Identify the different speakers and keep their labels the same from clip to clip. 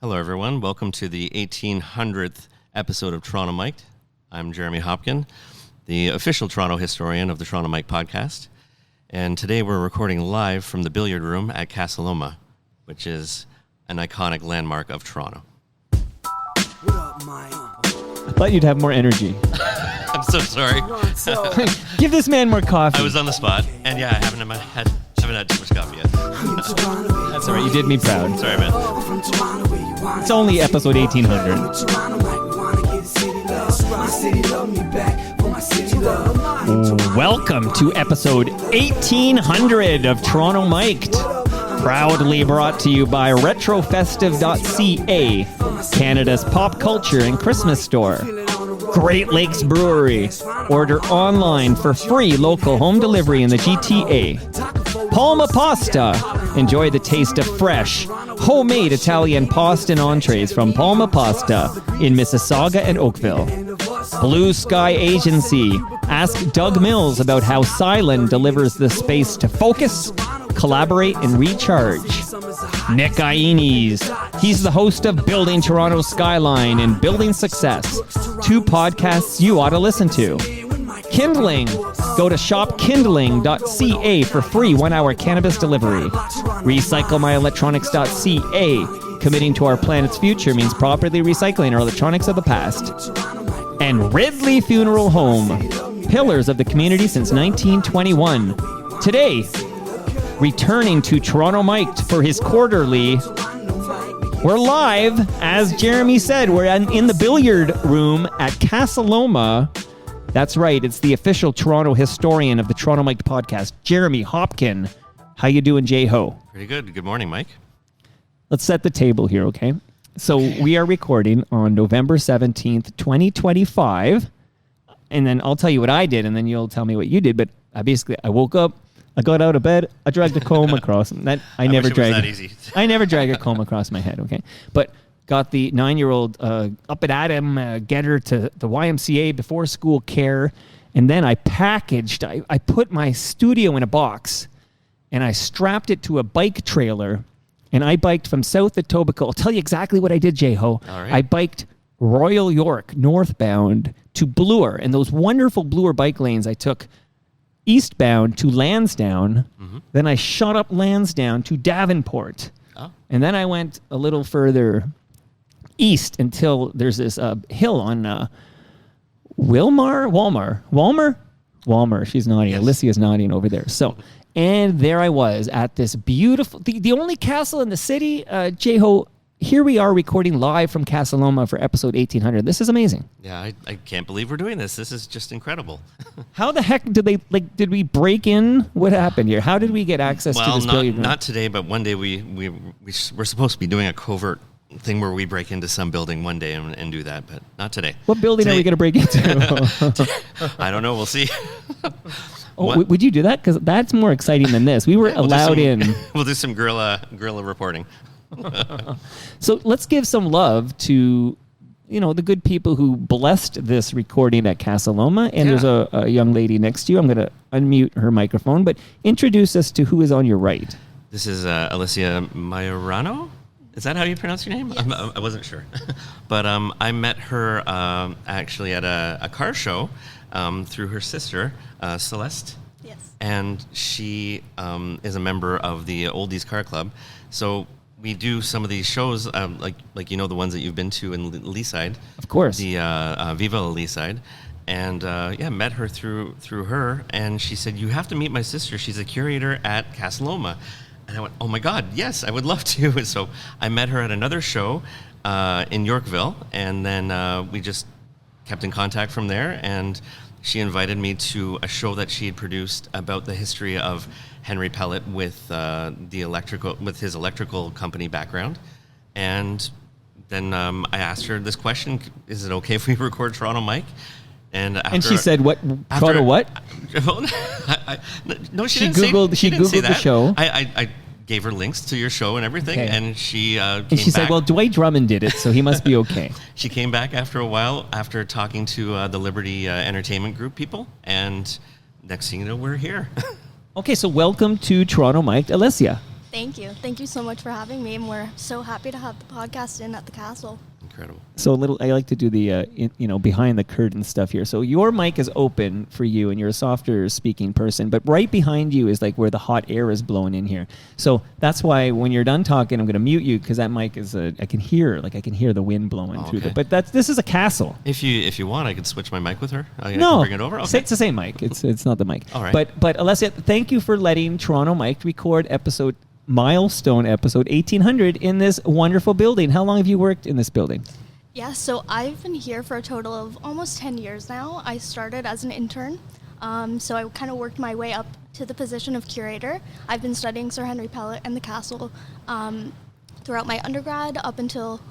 Speaker 1: Hello, everyone. Welcome to the 1800th episode of Toronto Mic'd. I'm Jeremy Hopkin, the official Toronto historian of the Toronto Mic'd podcast. And today we're recording live from the billiard room at Casa Loma, which is an iconic landmark of Toronto.
Speaker 2: What up, Mike?
Speaker 3: I thought you'd have more energy.
Speaker 1: I'm so sorry.
Speaker 3: Give this man more coffee.
Speaker 1: I was on the spot, and yeah, I haven't had too much coffee yet.
Speaker 3: That's all right. You did me proud.
Speaker 1: Sorry, man.
Speaker 3: It's only episode 1800. Welcome to episode 1800 of Toronto Mic'd. Proudly brought to you by retrofestive.ca, Canada's pop culture and Christmas store. Great Lakes Brewery. Order online for free local home delivery in the GTA. Palma Pasta. Enjoy the taste of fresh, homemade Italian pasta and entrees from Palma Pasta in Mississauga and Oakville. Blue Sky Agency. Ask Doug Mills about how Silent delivers the space to focus, collaborate, and recharge. Nick Iones. He's the host of Building Toronto Skyline and Building Success, two podcasts you ought to listen to. Kindling. Go to shopkindling.ca for free 1-hour cannabis delivery. Recyclemyelectronics.ca. Committing to our planet's future means properly recycling our electronics of the past. And Ridley Funeral Home. Pillars of the community since 1921. Today, returning to Toronto Mic'd for his quarterly. We're live, as Jeremy said. We're in the billiard room at Casa Loma. That's right. It's the official Toronto historian of the Toronto Mic'd podcast, Jeremy Hopkin. How you doing, J-Ho?
Speaker 1: Pretty good. Good morning, Mike.
Speaker 3: Let's set the table here, okay? So we are recording on November 17th, 2025. And then I'll tell you what I did, and then you'll tell me what you did. But I woke up, I got out of bed, I dragged a comb across. I never drag a comb across my head, okay? But got the 9-year-old up and at him, get her to the YMCA before school care. And then I put my studio in a box, and I strapped it to a bike trailer, and I biked from South Etobicoke. I'll tell you exactly what I did, J-Ho.
Speaker 1: All right.
Speaker 3: I biked Royal York northbound to Bloor, and those wonderful Bloor bike lanes I took eastbound to Lansdowne. Mm-hmm. Then I shot up Lansdowne to Davenport. Oh. And then I went a little further east until there's this hill on Walmer. She's nodding. Yes. Alicia's nodding over there. So, and there I was at this beautiful, the only castle in the city. J-Ho, here we are recording live from Casa Loma for episode 1800. This is amazing.
Speaker 1: Yeah, I can't believe we're doing this. This is just incredible.
Speaker 3: How the heck did we break in? What happened here? How did we get access to this billiard room?
Speaker 1: Not today, but one day we're supposed to be doing a covert thing where we break into some building one day and do that, but not today.
Speaker 3: What building are we going to break into?
Speaker 1: I don't know. We'll see.
Speaker 3: Would you do that? Because that's more exciting than this. We were allowed in.
Speaker 1: We'll do some guerrilla reporting.
Speaker 3: So let's give some love to, the good people who blessed this recording at Casa Loma. And there's a young lady next to you. I'm going to unmute her microphone, but introduce us to who is on your right.
Speaker 1: This is Alicia Majorano. Is that how you pronounce your name? Yes. I wasn't sure. But I met her actually at a car show through her sister, Celeste.
Speaker 4: Yes.
Speaker 1: And she is a member of the Oldies Car Club. So we do some of these shows, like the ones that you've been to in Leaside.
Speaker 3: Of course.
Speaker 1: The Viva Leaside. And met her through her. And she said, "You have to meet my sister. She's a curator at Casa Loma." And I went, "Oh my God, yes, I would love to." And so I met her at another show in Yorkville, and then we just kept in contact from there. And she invited me to a show that she had produced about the history of Henry Pellet with his electrical company background. And then I asked her this question: "Is it okay if we record Toronto Mike?" And
Speaker 3: she said, "What? Toronto what?"
Speaker 1: No, she
Speaker 3: didn't
Speaker 1: Googled.
Speaker 3: She Googled the show.
Speaker 1: I gave her links to your show and everything, and she
Speaker 3: said, "Well, Dwight Drummond did it, so he must be okay."
Speaker 1: She came back after a while, after talking to the Liberty Entertainment Group people, and next thing you know, we're here.
Speaker 3: Okay, so welcome to Toronto Mic'd, Alicia.
Speaker 4: Thank you. Thank you so much for having me, and we're so happy to have the podcast in at the castle.
Speaker 1: Incredible.
Speaker 3: So I like to do the behind the curtain stuff here. So your mic is open for you, and you're a softer speaking person, but right behind you is like where the hot air is blowing in here. So that's why when you're done talking, I'm going to mute you because that mic is I can hear the wind blowing through
Speaker 1: okay.
Speaker 3: it. But this is a castle.
Speaker 1: If you want, I could switch my mic with her. I
Speaker 3: No,
Speaker 1: can bring it over. Okay.
Speaker 3: It's the same mic. It's not the mic.
Speaker 1: All right.
Speaker 3: But Alessia, thank you for letting Toronto Mike record milestone episode 1800 in this wonderful building. How long have you worked in this building?
Speaker 4: Yeah, so I've been here for a total of almost 10 years now. I started as an intern, so I kind of worked my way up to the position of curator. I've been studying Sir Henry Pellet and the castle throughout my undergrad up until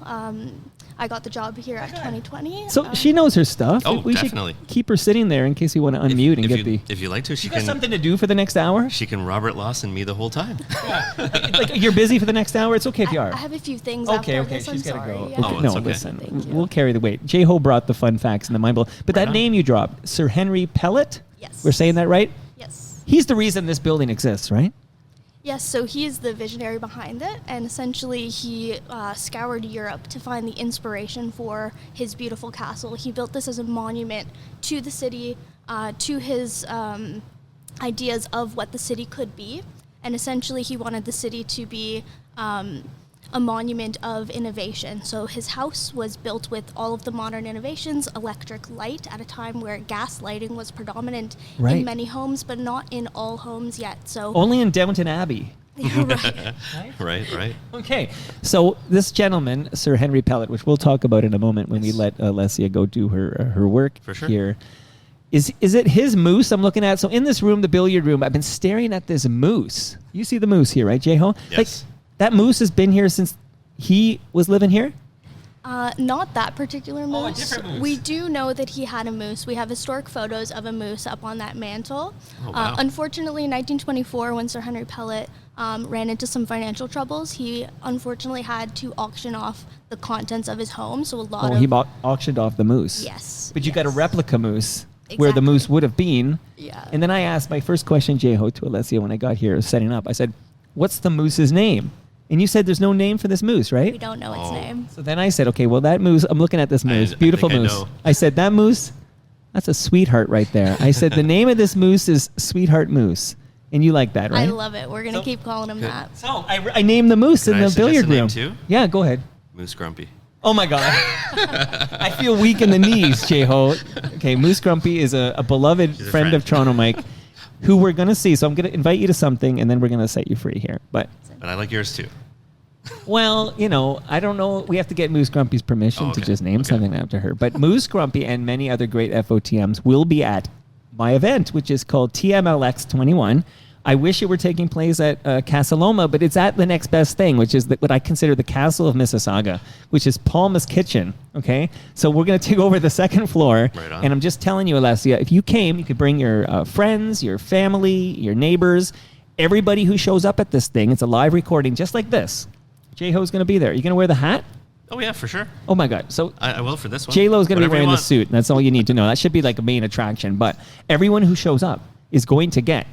Speaker 4: I got the job here at 2020.
Speaker 3: So she knows her stuff.
Speaker 1: Oh,
Speaker 3: we
Speaker 1: definitely.
Speaker 3: should keep her sitting there in case you want to unmute and get the...
Speaker 1: If you like to, she
Speaker 3: You got
Speaker 1: can.
Speaker 3: something to do for the next hour?
Speaker 1: She can Robert Lawson me the whole time.
Speaker 3: Like you're busy for the next hour? It's okay if you are.
Speaker 4: I have a few things
Speaker 3: Okay,
Speaker 4: after this.
Speaker 3: she's
Speaker 4: I'm
Speaker 3: got to
Speaker 4: sorry.
Speaker 3: go.
Speaker 4: Yeah.
Speaker 3: Okay,
Speaker 1: Oh,
Speaker 3: no,
Speaker 1: it's okay.
Speaker 3: listen,
Speaker 4: Thank you.
Speaker 3: we'll carry the weight. J-Ho brought the fun facts and the mind blow. But
Speaker 1: Right
Speaker 3: that
Speaker 1: on.
Speaker 3: name you dropped, Sir Henry Pellet?
Speaker 4: Yes.
Speaker 3: We're saying that right?
Speaker 4: Yes.
Speaker 3: He's the reason this building exists, right?
Speaker 4: Yes, so he is the visionary behind it, and essentially he scoured Europe to find the inspiration for his beautiful castle. He built this as a monument to the city, to his ideas of what the city could be, and essentially he wanted the city to be a monument of innovation. So his house was built with all of the modern innovations, electric light at a time where gas lighting was predominant
Speaker 3: Right.
Speaker 4: in many homes, but not in all homes yet. So
Speaker 3: Only in Downton Abbey.
Speaker 4: right.
Speaker 1: Right.
Speaker 3: Okay, so this gentleman, Sir Henry Pellet, which we'll talk about in a moment when we let Alessia go do her work
Speaker 1: For sure.
Speaker 3: here. Is it his moose I'm looking at? So in this room, the billiard room, I've been staring at this moose. You see the moose here, right, J-Ho?
Speaker 1: Yes.
Speaker 3: Like, that moose has been here since he was living here?
Speaker 4: Not that particular moose.
Speaker 3: Oh, a different moose.
Speaker 4: We do know that he had a moose. We have historic photos of a moose up on that mantle.
Speaker 1: Oh, wow.
Speaker 4: Unfortunately, in 1924, when Sir Henry Pellet ran into some financial troubles, he unfortunately had to auction off the contents of his home. So a lot of
Speaker 3: He auctioned off the moose.
Speaker 4: yes,
Speaker 3: But you got a
Speaker 4: yes.
Speaker 3: replica moose where the
Speaker 4: Exactly.
Speaker 3: moose would have been.
Speaker 4: Yeah.
Speaker 3: And then I asked my first question, J-Ho, to Alessia when I got here setting up. I said, what's the moose's name? And you said there's no name for this moose, right?
Speaker 4: We don't know its
Speaker 1: Oh.
Speaker 4: name.
Speaker 3: So then I said, okay, well, that moose, I'm looking at this moose,
Speaker 1: I
Speaker 3: beautiful
Speaker 1: think I
Speaker 3: moose.
Speaker 1: know.
Speaker 3: I said, that moose, that's a sweetheart right there. I said, the name of this moose is Sweetheart Moose. And you like that, right?
Speaker 4: I love it. We're gonna
Speaker 3: So-
Speaker 4: keep calling him
Speaker 1: Good.
Speaker 4: that.
Speaker 3: So I named the moose
Speaker 1: Can
Speaker 3: in
Speaker 1: I
Speaker 3: the
Speaker 1: suggest
Speaker 3: billiard
Speaker 1: a name
Speaker 3: room.
Speaker 1: too?
Speaker 3: Yeah, go ahead.
Speaker 1: Moose Grumpy.
Speaker 3: Oh my God. I feel weak in the knees, J-Ho. Okay, Moose Grumpy is a beloved
Speaker 1: She's a
Speaker 3: friend of
Speaker 1: friend.
Speaker 3: Toronto Mike who we're going to see. So I'm going to invite you to something and then we're going to set you free here. But,
Speaker 1: But I like yours too.
Speaker 3: well, I don't know. We have to get Moose Grumpy's permission
Speaker 1: Oh,
Speaker 3: to
Speaker 1: okay.
Speaker 3: just name
Speaker 1: Okay.
Speaker 3: something after her. But Moose Grumpy and many other great FOTMs will be at my event, which is called TMLX 21. I wish it were taking place at Casa Loma, but it's at the next best thing, which is what I consider the Castle of Mississauga, which is Palma's Kitchen. Okay, so we're going to take over the second floor,
Speaker 1: Right on.
Speaker 3: and I'm just telling you, Alessia, if you came, you could bring your friends, your family, your neighbors, everybody who shows up at this thing. It's a live recording, just like this. J-Ho's going to be there. You going to wear the hat?
Speaker 1: Oh yeah, for sure.
Speaker 3: Oh my God! So
Speaker 1: I will for this one.
Speaker 3: J-Lo's going to be
Speaker 1: Whatever you
Speaker 3: wearing the
Speaker 1: want.
Speaker 3: suit. And that's all you need to know. That should be like a main attraction. But everyone who shows up is going to get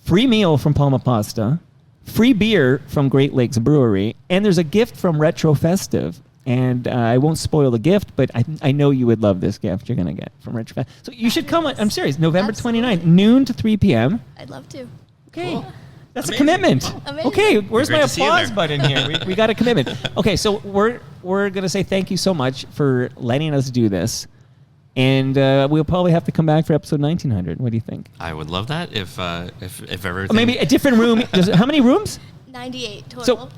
Speaker 3: free meal from Palma Pasta, free beer from Great Lakes Brewery, and there's a gift from Retro Festive. And I won't spoil the gift, but I know you would love this gift you're going to get from Retro Festive. So you should come. I'm serious. November
Speaker 4: Absolutely.
Speaker 3: 29th, noon to 3 p.m.
Speaker 4: I'd love to.
Speaker 3: Okay.
Speaker 1: Cool.
Speaker 3: That's
Speaker 1: Amazing.
Speaker 3: a commitment.
Speaker 1: Wow.
Speaker 4: Amazing.
Speaker 3: Okay, where's
Speaker 1: Great
Speaker 3: my
Speaker 1: to see you
Speaker 3: applause
Speaker 1: there.
Speaker 3: button here? We got a commitment. Okay, so we're gonna say thank you so much for letting us do this, and we'll probably have to come back for episode 1900. What do you think?
Speaker 1: I would love that if everything.
Speaker 3: Or maybe a different room. How many rooms?
Speaker 4: 98 total.
Speaker 3: So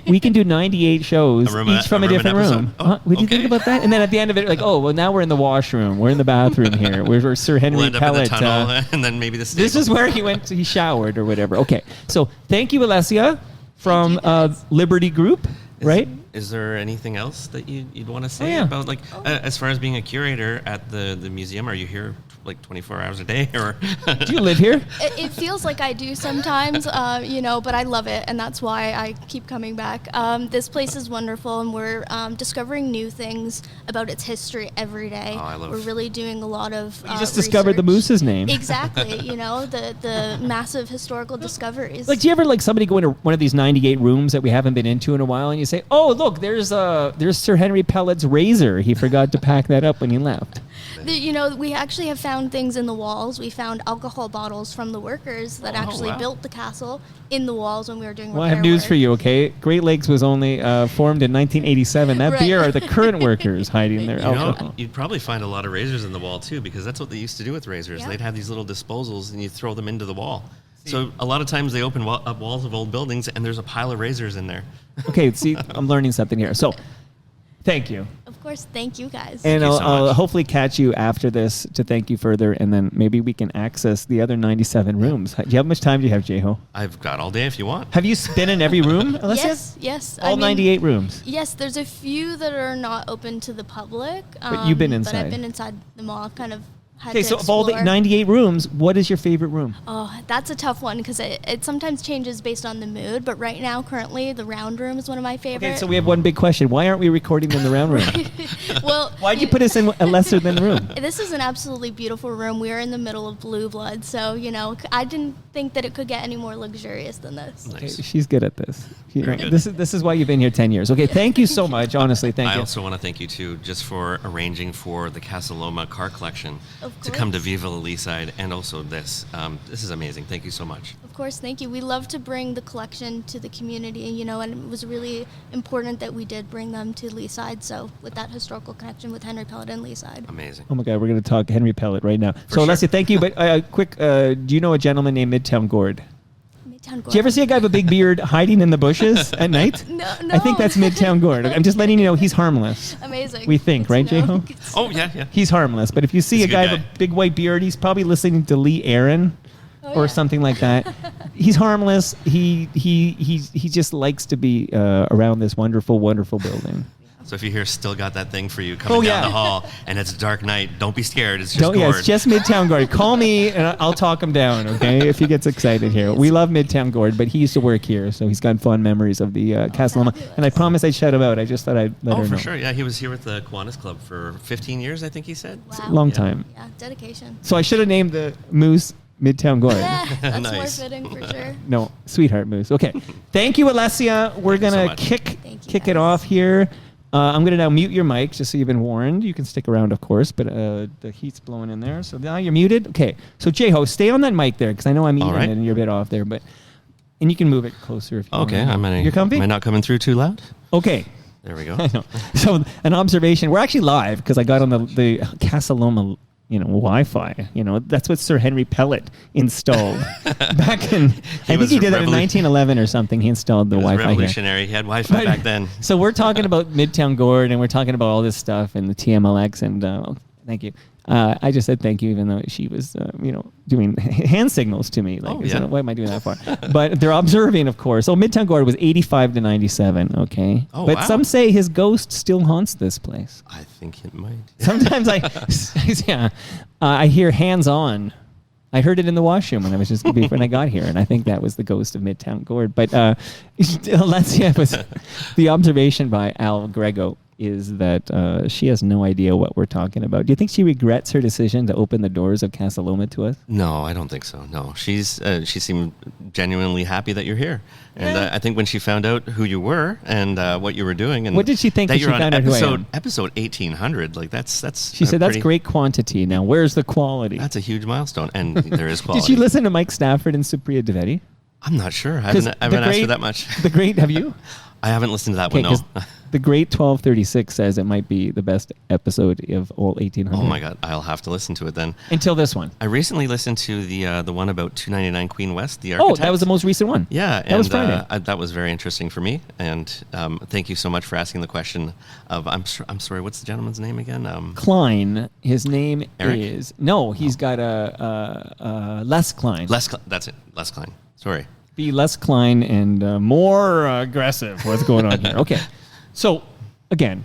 Speaker 3: we can do 98 shows,
Speaker 1: A room
Speaker 3: each from a
Speaker 1: an
Speaker 3: different
Speaker 1: episode.
Speaker 3: room.
Speaker 1: Oh,
Speaker 3: Would you
Speaker 1: okay.
Speaker 3: think about that? And then at the end of it, like, oh, well, now we're in the washroom. We're in the bathroom here. We're Sir Henry
Speaker 1: We'll end up in
Speaker 3: Pellet.
Speaker 1: the tunnel and then maybe the stable.
Speaker 3: This is where he went. He showered or whatever. Okay. So thank you, Alessia, from
Speaker 4: Thank you, guys.
Speaker 3: Liberty Group, right?
Speaker 1: is there anything else that you'd want to say
Speaker 3: yeah.
Speaker 1: about, like, as far as being a curator at the museum? Are you here like 24 hours a day, or
Speaker 3: Do you live here?
Speaker 4: It feels like I do sometimes, but I love it, and that's why I keep coming back. This place is wonderful, and we're discovering new things about its history every day. We're really doing a lot of
Speaker 3: You just discovered the
Speaker 4: research.
Speaker 3: moose's name.
Speaker 4: Exactly, the massive historical discoveries.
Speaker 3: Like, do you ever like somebody go into one of these 98 rooms that we haven't been into in a while, and you say, "Oh, look, there's Sir Henry Pellet's razor. He forgot to pack that up when he left."
Speaker 4: We actually have found things in the walls. We found alcohol bottles from the workers that actually built the castle in the walls when we were doing repair
Speaker 3: Well, I have news
Speaker 4: work.
Speaker 3: for you, okay? Great Lakes was only formed in 1987. That
Speaker 4: Right.
Speaker 3: beer are the current workers hiding their
Speaker 1: you know,
Speaker 3: alcohol.
Speaker 1: you'd probably find a lot of razors in the wall too, because that's what they used to do with razors.
Speaker 4: Yeah.
Speaker 1: They'd have these little disposals, and you throw them into the wall. So a lot of times they open up walls of old buildings, and there's a pile of razors in there.
Speaker 3: Okay, see, I'm learning something here. So, thank you.
Speaker 4: Of course, thank you guys.
Speaker 3: And
Speaker 1: you so
Speaker 3: I'll
Speaker 1: much.
Speaker 3: hopefully catch you after this to thank you further, and then maybe we can access the other 97 rooms. Do you have much time do you have, Jeho?
Speaker 1: I've got all day if you want.
Speaker 3: Have you been in every room, Alessia?
Speaker 4: Yes.
Speaker 3: All 98 rooms.
Speaker 4: Yes, there's a few that are not open to the public.
Speaker 3: But you've been
Speaker 4: But
Speaker 3: inside.
Speaker 4: I've been inside the mall, kind of had
Speaker 3: Okay,
Speaker 4: to
Speaker 3: so of all the
Speaker 4: explore.
Speaker 3: 98 rooms, what is your favorite room?
Speaker 4: Oh, that's a tough one because it sometimes changes based on the mood. But right now, currently, the round room is one of my favorites.
Speaker 3: Okay, so we have one big question. Why aren't we recording in the round room?
Speaker 4: Well,
Speaker 3: Why'd you put us in a lesser than room?
Speaker 4: This is an absolutely beautiful room. We are in the middle of Blue Blood, so I didn't think that it could get any more luxurious than this.
Speaker 3: Okay,
Speaker 1: Nice.
Speaker 3: she's good at this.
Speaker 1: Very good.
Speaker 3: This is why you've been here 10 years. Okay, thank you so much. Honestly, thank
Speaker 1: I
Speaker 3: you.
Speaker 1: also want to thank you too, just for arranging for the Casa Loma car collection
Speaker 4: Of
Speaker 1: to come to
Speaker 4: course.
Speaker 1: Viva la Leaside, and also this. This is amazing. Thank you so much.
Speaker 4: Of course, thank you. We love to bring the collection to the community, and it was really important that we did bring them to Leaside. So, with that historical connection with Henry Pellet and Leaside.
Speaker 1: Amazing.
Speaker 3: Oh my God, we're going to talk Henry Pellet right now. So,
Speaker 1: sure.
Speaker 3: Alessia, thank you. But quick, do you know a gentleman named Midtown Gord?
Speaker 4: Midtown
Speaker 3: Do you ever see a guy with a big beard hiding in the bushes at night?
Speaker 4: No.
Speaker 3: I think that's Midtown Gord. I'm just letting you know he's harmless.
Speaker 4: Amazing.
Speaker 3: We think,
Speaker 4: Good
Speaker 3: right,
Speaker 4: to know.
Speaker 3: Jeho?
Speaker 4: Good to
Speaker 1: Oh
Speaker 4: know.
Speaker 1: yeah.
Speaker 3: He's harmless. But if you see
Speaker 1: He's
Speaker 3: a
Speaker 1: a
Speaker 3: guy
Speaker 1: good
Speaker 3: with
Speaker 1: guy.
Speaker 3: a big white beard, he's probably listening to Lee Aaron
Speaker 4: Oh,
Speaker 3: or
Speaker 4: yeah.
Speaker 3: something like that. He's harmless. He just likes to be around this wonderful, wonderful building.
Speaker 1: So if you hear "Still Got That Thing for You" coming
Speaker 3: Oh, yeah.
Speaker 1: down the hall, and it's a dark night, don't be scared. It's just
Speaker 3: Don't, yeah,
Speaker 1: Gord.
Speaker 3: it's just Midtown Gord. Call me and I'll talk him down, okay, if he gets excited here. We love Midtown Gord, but he used to work here, so he's got fond memories of the Casa Loma.
Speaker 4: fabulous.
Speaker 3: And I promised I'd shout him out. I just thought I'd let her
Speaker 1: Oh, for
Speaker 3: know.
Speaker 1: sure. Yeah, he was here with the Kiwanis Club for 15 years, I think he said.
Speaker 4: Wow.
Speaker 3: Long
Speaker 1: Yeah.
Speaker 3: time.
Speaker 4: Yeah, dedication.
Speaker 3: So I should have named the moose Midtown Gord.
Speaker 4: Yeah, that's
Speaker 1: Nice.
Speaker 4: more fitting for sure.
Speaker 3: No, Sweetheart Moose. Okay. Thank you, Alessia. We're
Speaker 1: Thank you so
Speaker 3: going to
Speaker 1: much.
Speaker 4: Thank you,
Speaker 3: kick it
Speaker 4: guys.
Speaker 3: off here. I'm going to now mute your mic just so you've been warned. You can stick around, of course, but the heat's blowing in there. So now you're muted. Okay. So, Jeho, stay on that mic there because I know I'm eating
Speaker 1: All right.
Speaker 3: it and you're a bit off there. And you can move it closer if you
Speaker 1: Okay,
Speaker 3: want. You're comfy?
Speaker 1: Am I not coming through too loud?
Speaker 3: Okay.
Speaker 1: There we go.
Speaker 3: I know. So, an observation. We're actually live because I got on the Casa Loma Wi-Fi. That's what Sir Henry Pellet installed back in. I think
Speaker 1: was
Speaker 3: he did that in
Speaker 1: revolu-
Speaker 3: 1911 or something. He installed the
Speaker 1: It was
Speaker 3: Wi-Fi here.
Speaker 1: revolutionary. He had Wi-Fi
Speaker 3: But-
Speaker 1: back then.
Speaker 3: So we're talking about Midtown Gord, and we're talking about all this stuff and the TMLX, and thank you. I just said thank you, even though she was, doing hand signals to me. Like,
Speaker 1: Oh,
Speaker 3: I said,
Speaker 1: yeah.
Speaker 3: why am I doing that for? But they're observing, of course. So Midtown Gord was 85 to 97. Okay,
Speaker 1: Oh,
Speaker 3: but
Speaker 1: wow.
Speaker 3: some say his ghost still haunts this place.
Speaker 1: I think it might.
Speaker 3: Sometimes I hear hands on. I heard it in the washroom when I was just when I got here, and I think that was the ghost of Midtown Gord. But Alessia was the observation by Al Grego is that she has no idea what we're talking about. Do you think she regrets her decision to open the doors of Casa Loma to us?
Speaker 1: No, I don't think so. No, she seemed genuinely happy that you're here, and I think when she found out who you were and what you were doing, and
Speaker 3: What did she think
Speaker 1: that
Speaker 3: when
Speaker 1: you're
Speaker 3: she
Speaker 1: on
Speaker 3: found out who I am?
Speaker 1: episode 1800, like that's.
Speaker 3: She said, "That's great quantity. Now, where's the quality?"
Speaker 1: That's a huge milestone, and there is quality.
Speaker 3: Did you listen to Mike Stafford and Supriya Dwivedi?
Speaker 1: I'm not sure. I
Speaker 3: 'Cause
Speaker 1: haven't
Speaker 3: the
Speaker 1: asked her
Speaker 3: great-
Speaker 1: that much.
Speaker 3: The great, have you?
Speaker 1: I haven't listened to that
Speaker 3: Okay,
Speaker 1: one. No.
Speaker 3: 'cause the great 1236 says it might be the best episode of all 1800.
Speaker 1: Oh my God, I'll have to listen to it then.
Speaker 3: Until this one.
Speaker 1: I recently listened to the one about 299 Queen West, the
Speaker 3: Oh,
Speaker 1: architect.
Speaker 3: that was the most recent one.
Speaker 1: Yeah,
Speaker 3: That was Friday.
Speaker 1: that was very interesting for me. And thank you so much for asking the question of I'm sorry, what's the gentleman's name again?
Speaker 3: Klein. His name
Speaker 1: Eric?
Speaker 3: is he's got a Les Klein.
Speaker 1: That's it, Les Klein. Sorry.
Speaker 3: Be Les Klein and more aggressive. What's going on here? Okay. So, again,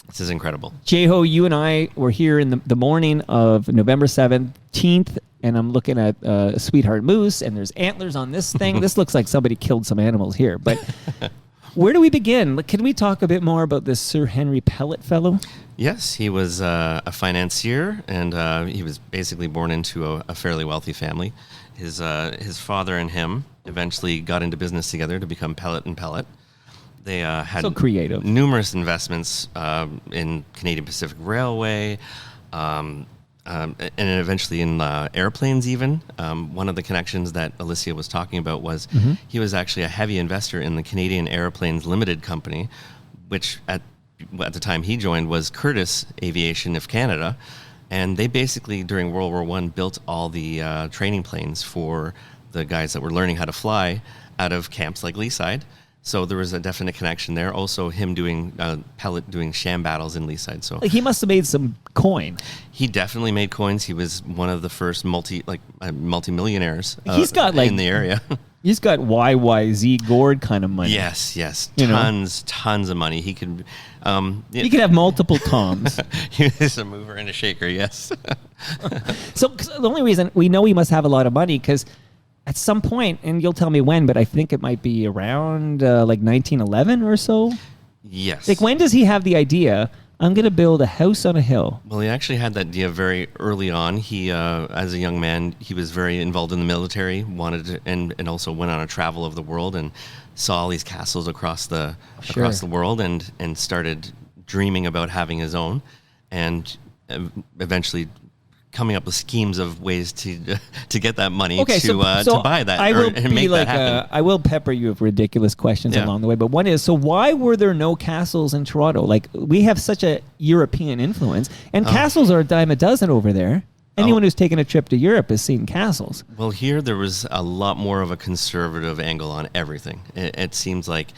Speaker 1: This is incredible.
Speaker 3: Jeho, you and I were here in the morning of November 17th, and I'm looking at a sweetheart moose, and there's antlers on this thing. This looks like somebody killed some animals here. But where do we begin? Can we talk a bit more about this Sir Henry Pellet fellow?
Speaker 1: Yes, he was a financier, and he was basically born into a fairly wealthy family. His father and him eventually got into business together to become Pellet and Pellet. They had
Speaker 3: So creative.
Speaker 1: numerous investments in Canadian Pacific Railway, and eventually in airplanes even. One of the connections that Alicia was talking about was he was actually a heavy investor in the Canadian Airplanes Limited Company, which at the time he joined was Curtis Aviation of Canada. And they basically, during World War I, built all the training planes for the guys that were learning how to fly out of camps like Leaside. So there was a definite connection there. Also, him doing Pellet doing sham battles in Leaside. So
Speaker 3: Like, he must have made some coin.
Speaker 1: he definitely made coins. He was one of the first multi-millionaires
Speaker 3: He's got, like-
Speaker 1: in the area.
Speaker 3: He's got YYZ Gord kind of money.
Speaker 1: Yes,
Speaker 3: You know?
Speaker 1: tons of money. He could.
Speaker 3: He could have multiple Toms.
Speaker 1: He is a mover and a shaker. Yes.
Speaker 3: So 'cause the only reason we know he must have a lot of money, because at some point, and you'll tell me when, but I think it might be around like 1911 or so.
Speaker 1: Yes.
Speaker 3: Like, when does he have the idea, I'm going to build a house on a hill?
Speaker 1: Well, he actually had that idea very early on. He, as a young man, he was very involved in the military, wanted to, and also went on a travel of the world and saw all these castles across the world, and started dreaming about having his own, and eventually coming up with schemes of ways to get that money to buy that and make that happen.
Speaker 3: I will pepper you with ridiculous questions
Speaker 1: Yeah.
Speaker 3: along the way, but one is, so why were there no castles in Toronto? Like, we have such a European influence, and castles are a dime a dozen over there. Anyone who's taken a trip to Europe has seen castles.
Speaker 1: Well, here there was a lot more of a conservative angle on everything. It seems like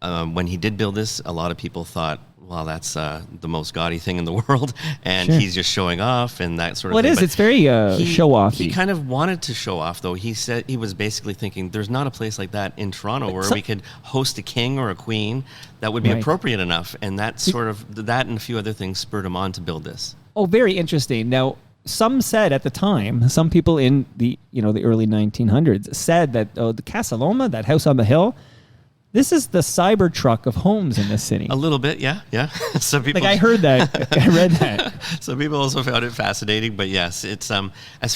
Speaker 1: when he did build this, a lot of people thought, well, that's the most gaudy thing in the world, and
Speaker 3: Sure.
Speaker 1: he's just showing off and that sort of
Speaker 3: Well,
Speaker 1: thing.
Speaker 3: it is.
Speaker 1: But
Speaker 3: It's very show-offy.
Speaker 1: He kind of wanted to show off, though. He said he was basically thinking, there's not a place like that in Toronto where we could host a king or a queen that would be
Speaker 3: Right.
Speaker 1: appropriate enough, and that sort of that and a few other things spurred him on to build this.
Speaker 3: Oh, very interesting. Now, some said at the time, some people in the early 1900s said that the Casa Loma, that house on the hill, this is the Cybertruck of homes in this city.
Speaker 1: A little bit, yeah. Some people,
Speaker 3: Like, I heard that. I read that.
Speaker 1: some people also found it fascinating, but yes, it's as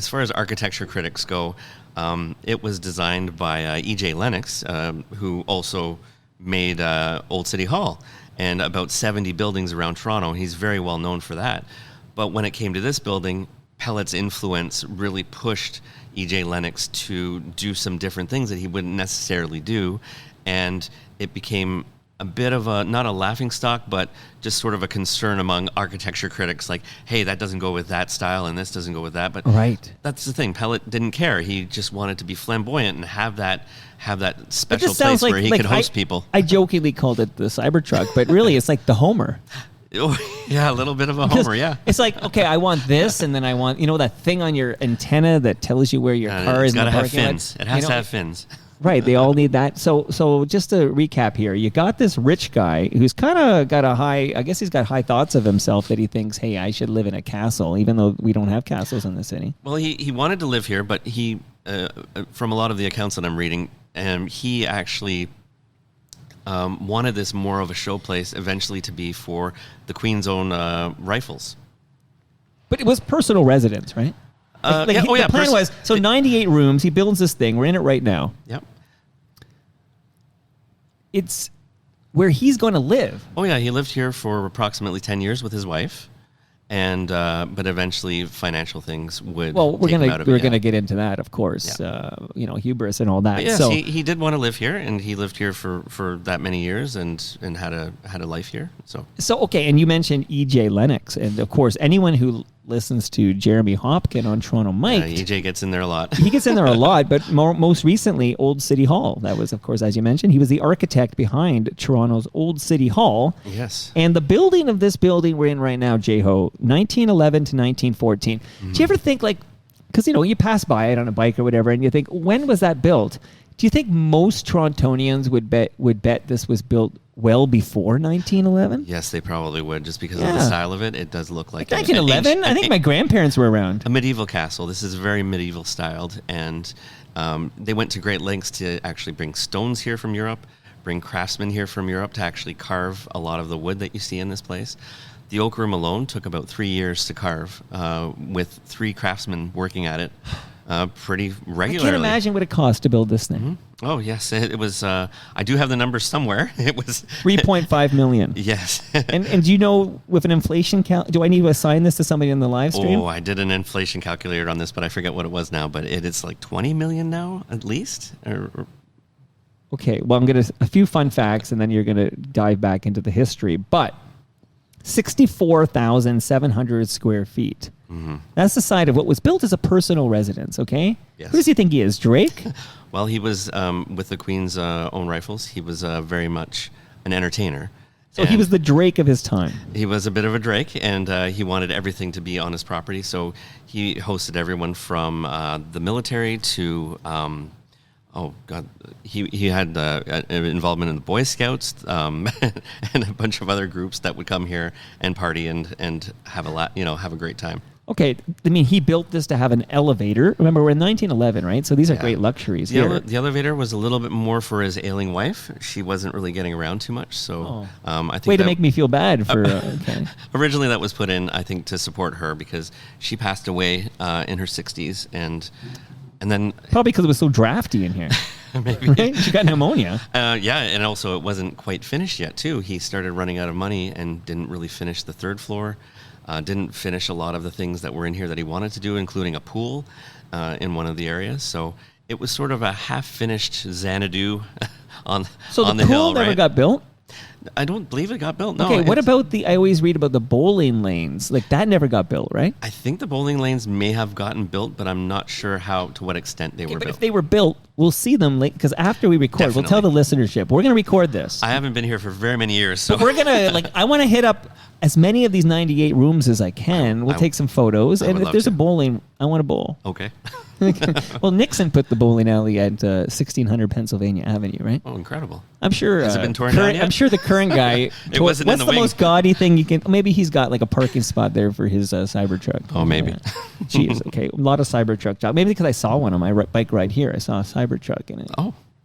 Speaker 1: far as architecture critics go, it was designed by E.J. Lennox, who also made Old City Hall and about 70 buildings around Toronto. He's very well known for that. But when it came to this building, Pellet's influence really pushed E.J. Lennox to do some different things that he wouldn't necessarily do, and it became a bit of a, not a laughingstock, but just sort of a concern among architecture critics, like, hey, that doesn't go with that style and this doesn't go with that. But
Speaker 3: Right.
Speaker 1: that's the thing. Pellet didn't care. He just wanted to be flamboyant and have that special
Speaker 3: This sounds
Speaker 1: place where he
Speaker 3: like
Speaker 1: could host people.
Speaker 3: I jokingly called it the Cybertruck, but really it's like the Homer.
Speaker 1: Oh, yeah, a little bit of a homer, yeah.
Speaker 3: It's like, okay, I want this, and then I want, that thing on your antenna that tells you where your car is
Speaker 1: It's
Speaker 3: in
Speaker 1: got
Speaker 3: the
Speaker 1: to have
Speaker 3: parking lot.
Speaker 1: fins. It has to have fins.
Speaker 3: Right, they all need that. So just to recap here, you got this rich guy who's kind of got I guess he's got high thoughts of himself, that he thinks, hey, I should live in a castle, even though we don't have castles in the city.
Speaker 1: Well, he wanted to live here, but he, from a lot of the accounts that I'm reading, he actually wanted this more of a show place eventually to be for the Queen's own rifles.
Speaker 3: But it was personal residence, right? The plan was, 98 rooms, he builds this thing, we're in it right now.
Speaker 1: Yep.
Speaker 3: It's where he's going to live.
Speaker 1: Oh, yeah, he lived here for approximately 10 years with his wife, and but eventually financial things would
Speaker 3: We're
Speaker 1: take him out of it,
Speaker 3: going
Speaker 1: yeah.
Speaker 3: to get into that, of course.
Speaker 1: Yeah.
Speaker 3: Hubris and all that.
Speaker 1: But yes,
Speaker 3: so
Speaker 1: he did want to live here, and he lived here for that many years, and had a life here. So
Speaker 3: okay, and you mentioned E.J. Lennox, and of course, anyone who listens to Jeremy Hopkin on Toronto Mike,
Speaker 1: EJ gets in there a lot.
Speaker 3: he gets in there a lot, but most recently, Old City Hall. That was, of course, as you mentioned, he was the architect behind Toronto's Old City Hall.
Speaker 1: Yes.
Speaker 3: And the building of this building we're in right now, Jeho, 1911 to 1914. Do you ever think, like, because, you pass by it on a bike or whatever, and you think, when was that built? Do you think most Torontonians would bet this was built well before 1911?
Speaker 1: Yes, they probably would, just because of the style of it. It does look like
Speaker 3: 1911. I think my grandparents were around.
Speaker 1: A medieval castle. This is very medieval styled, and they went to great lengths to actually bring stones here from Europe, bring craftsmen here from Europe to actually carve a lot of the wood that you see in this place. The oak room alone took about 3 years to carve, with 3 craftsmen working at it pretty regularly.
Speaker 3: I can't imagine what it cost to build this thing.
Speaker 1: Mm-hmm. Oh, yes. It was, I do have the numbers somewhere. It was
Speaker 3: 3.5 million.
Speaker 1: Yes.
Speaker 3: and do you know, with an inflation do I need to assign this to somebody in the live stream?
Speaker 1: Oh, I did an inflation calculator on this, but I forget what it was now. But it's like 20 million now, at least?
Speaker 3: Okay, well, I'm going to, a few fun facts, and then you're going to dive back into the history. But 64,700 square feet. Mm-hmm. That's the site of what was built as a personal residence, okay?
Speaker 1: Yes.
Speaker 3: Who does he think he is, Drake?
Speaker 1: Well, he was, with the Queen's own rifles, he was very much an entertainer.
Speaker 3: So he was the Drake of his time.
Speaker 1: He was a bit of a Drake, and he wanted everything to be on his property. So he hosted everyone from the military to... oh God! He had involvement in the Boy Scouts and a bunch of other groups that would come here and party and have have a great time.
Speaker 3: Okay, I mean, he built this to have an elevator. Remember, we're in 1911, right? So these are great luxuries here.
Speaker 1: The elevator was a little bit more for his ailing wife. She wasn't really getting around too much, so I think.
Speaker 3: Way to make me feel bad for. Okay.
Speaker 1: Originally, that was put in, I think, to support her because she passed away in her 60s, and then
Speaker 3: probably because it was so drafty in here.
Speaker 1: Maybe.
Speaker 3: Right? She got pneumonia.
Speaker 1: Yeah, and also it wasn't quite finished yet, too. He started running out of money and didn't really finish the 3rd floor. Didn't finish a lot of the things that were in here that he wanted to do, including a pool in one of the areas. So it was sort of a half-finished Xanadu on the hill.
Speaker 3: So the pool never got built?
Speaker 1: I don't believe it got built, no.
Speaker 3: Okay, what about I always read about the bowling lanes. Like, that never got built, right?
Speaker 1: I think the bowling lanes may have gotten built, but I'm not sure to what extent they were
Speaker 3: but
Speaker 1: built.
Speaker 3: If they were built, we'll see them, because after we record, we'll tell the listenership. We're going to record this.
Speaker 1: I haven't been here for very many years, so...
Speaker 3: But we're going to, I want to hit up as many of these 98 rooms as I can. We'll take some photos, and if there's a bowling, I want to bowl.
Speaker 1: Okay.
Speaker 3: Well, Nixon put the bowling alley at 1600 Pennsylvania Avenue, right?
Speaker 1: Oh, incredible.
Speaker 3: I'm sure.
Speaker 1: Has it been torn down yet?
Speaker 3: I'm sure the current guy.
Speaker 1: Wasn't in
Speaker 3: what's
Speaker 1: the
Speaker 3: the
Speaker 1: wing.
Speaker 3: most gaudy thing you can? Maybe he's got like a parking spot there for his Cybertruck.
Speaker 1: Oh, maybe.
Speaker 3: Jeez. Okay, a lot of Cybertruck jobs. Maybe because I saw one on my bike ride here. I saw a Cybertruck and it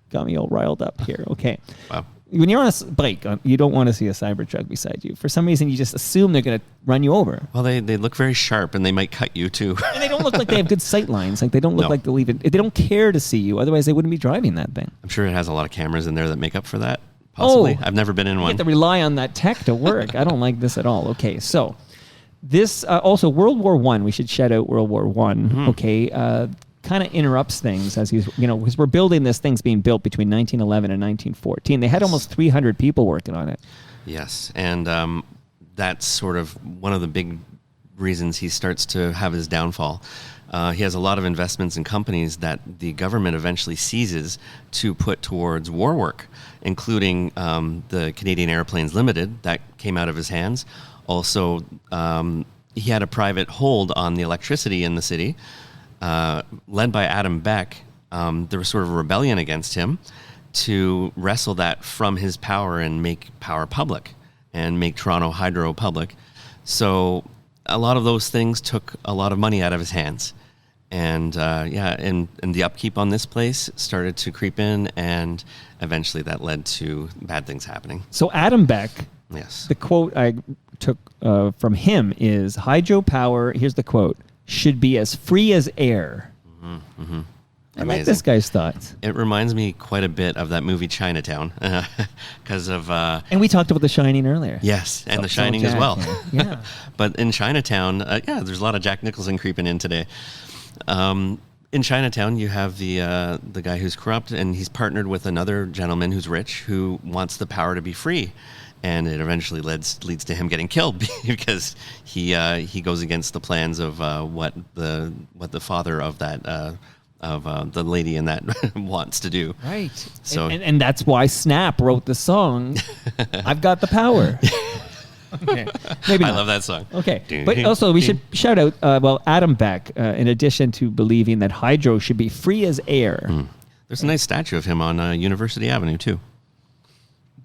Speaker 3: got me all riled up here. Okay.
Speaker 1: Wow.
Speaker 3: When you're on a bike, you don't want to see a Cybertruck beside you. For some reason, you just assume they're going to run you over.
Speaker 1: Well, they look very sharp, and they might cut you, too.
Speaker 3: And they don't look like they have good sight lines. Like, they don't look like they'll even... They don't care to see you. Otherwise, they wouldn't be driving that thing.
Speaker 1: I'm sure it has a lot of cameras in there that make up for that, possibly. I've never been in one.
Speaker 3: You have to rely on that tech to work. I don't like this at all. Okay, so this... also, World War I. We should shout out World War I. Mm-hmm. Okay, kind of interrupts things as he's, because we're building this thing's being built between 1911 and 1914. They had almost 300 people working on it.
Speaker 1: Yes, and that's sort of one of the big reasons he starts to have his downfall. He has a lot of investments in companies that the government eventually seizes to put towards war work, including the Canadian Airplanes Limited that came out of his hands. Also, he had a private hold on the electricity in the city. Led by Adam Beck, there was sort of a rebellion against him to wrestle that from his power and make power public and make Toronto Hydro public. So a lot of those things took a lot of money out of his hands. And and the upkeep on this place started to creep in, and eventually that led to bad things happening.
Speaker 3: So Adam Beck,
Speaker 1: yes,
Speaker 3: the quote I took from him is, hydro power, here's the quote, should be as free as air. Mm-hmm, mm-hmm. I like this guy's thoughts.
Speaker 1: It reminds me quite a bit of that movie Chinatown, because of...
Speaker 3: and we talked about The Shining earlier.
Speaker 1: Yes, and The Shining as well.
Speaker 3: Yeah.
Speaker 1: But in Chinatown, there's a lot of Jack Nicholson creeping in today. In Chinatown, you have the guy who's corrupt, and he's partnered with another gentleman who's rich who wants the power to be free. And it eventually leads to him getting killed because he goes against the plans of what the father of that of the lady in that wants to do.
Speaker 3: Right.
Speaker 1: So
Speaker 3: and that's why Snap wrote the song "I've Got the Power." Okay. Maybe not.
Speaker 1: I love that song.
Speaker 3: Okay, but also we should shout out Adam Beck. In addition to believing that hydro should be free as air.
Speaker 1: There's a nice statue of him on University Avenue too.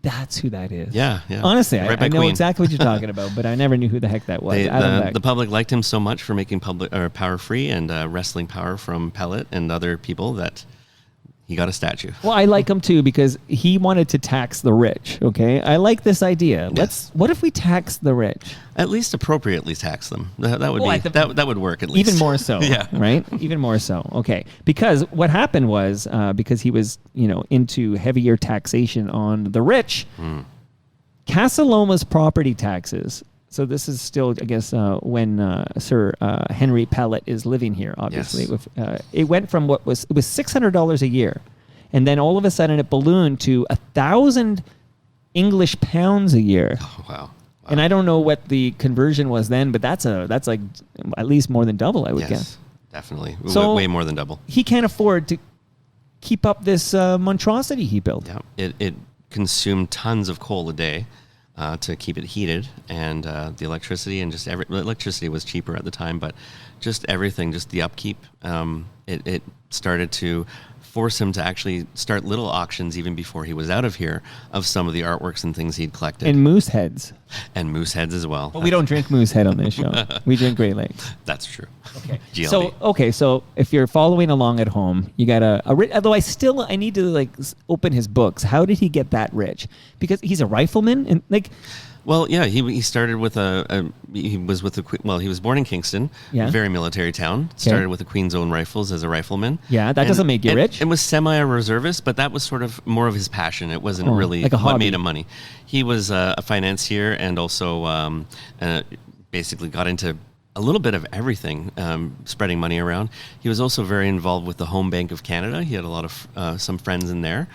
Speaker 3: That's who that is.
Speaker 1: Yeah.
Speaker 3: Honestly,
Speaker 1: Right by
Speaker 3: I know
Speaker 1: Queen.
Speaker 3: exactly what you're talking about, but I never knew who the heck that was.
Speaker 1: The public liked him so much for making power free and wrestling power from pellet and other people that he got a statue.
Speaker 3: Well, I like him too because he wanted to tax the rich. Okay, I like this idea.
Speaker 1: Yes.
Speaker 3: What if we tax the rich?
Speaker 1: At least appropriately tax them. That would
Speaker 3: Well,
Speaker 1: that would work at least.
Speaker 3: Even more so.
Speaker 1: Yeah.
Speaker 3: Right. Even more so. Okay. Because what happened was because he was into heavier taxation on the rich, Casa Loma's property taxes. So this is still, I guess, when Sir Henry Pellet is living here. Obviously,
Speaker 1: Yes.
Speaker 3: It went from it was $600 a year, and then all of a sudden it ballooned to 1,000 English pounds a year.
Speaker 1: Oh, wow.
Speaker 3: And I don't know what the conversion was then, but that's like at least more than double, I would
Speaker 1: Yes,
Speaker 3: guess.
Speaker 1: definitely.
Speaker 3: So-
Speaker 1: way more than double.
Speaker 3: He can't afford to keep up this monstrosity he built.
Speaker 1: Yeah. It consumed tons of coal a day to keep it heated, and the electricity and just electricity was cheaper at the time, but just everything, just the upkeep. It started to force him to actually start little auctions even before he was out of here of some of the artworks and things he'd collected.
Speaker 3: And moose heads.
Speaker 1: And moose heads as well.
Speaker 3: But we don't drink moose head on this show. We drink Great Lakes.
Speaker 1: That's true.
Speaker 3: Okay.
Speaker 1: GLD.
Speaker 3: So if you're following along at home, you got although I need to open his books. How did he get that rich? Because he's a rifleman and
Speaker 1: Well, yeah, he started with he was born in Kingston,
Speaker 3: Yeah.
Speaker 1: a very military town. Started with the Queen's Own Rifles as a rifleman.
Speaker 3: Yeah, that doesn't make you rich.
Speaker 1: And was semi a reservist, but that was sort of more of his passion. It wasn't really
Speaker 3: like a
Speaker 1: what
Speaker 3: hobby.
Speaker 1: made him money. He was a financier and also basically got into a little bit of everything, spreading money around. He was also very involved with the Home Bank of Canada. He had a lot of some friends in there.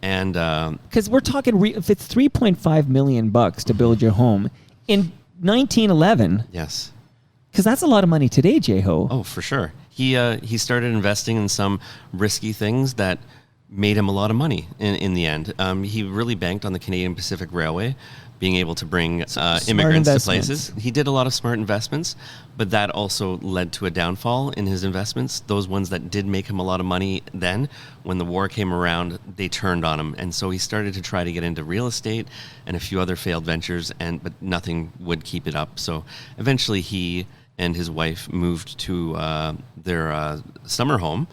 Speaker 1: And
Speaker 3: because we're talking if it's $3.5 million to build your home in 1911,
Speaker 1: yes.
Speaker 3: because that's a lot of money today, J-Ho.
Speaker 1: Oh, for sure. He started investing in some risky things that made him a lot of money in the end. He really banked on the Canadian Pacific Railway, being able to bring immigrants to
Speaker 3: investments.
Speaker 1: places. He did a lot of smart investments, but that also led to a downfall in his investments. Those ones that did make him a lot of money then, when the war came around, they turned on him. And so he started to try to get into real estate and a few other failed ventures, but nothing would keep it up. So eventually he and his wife moved to their summer home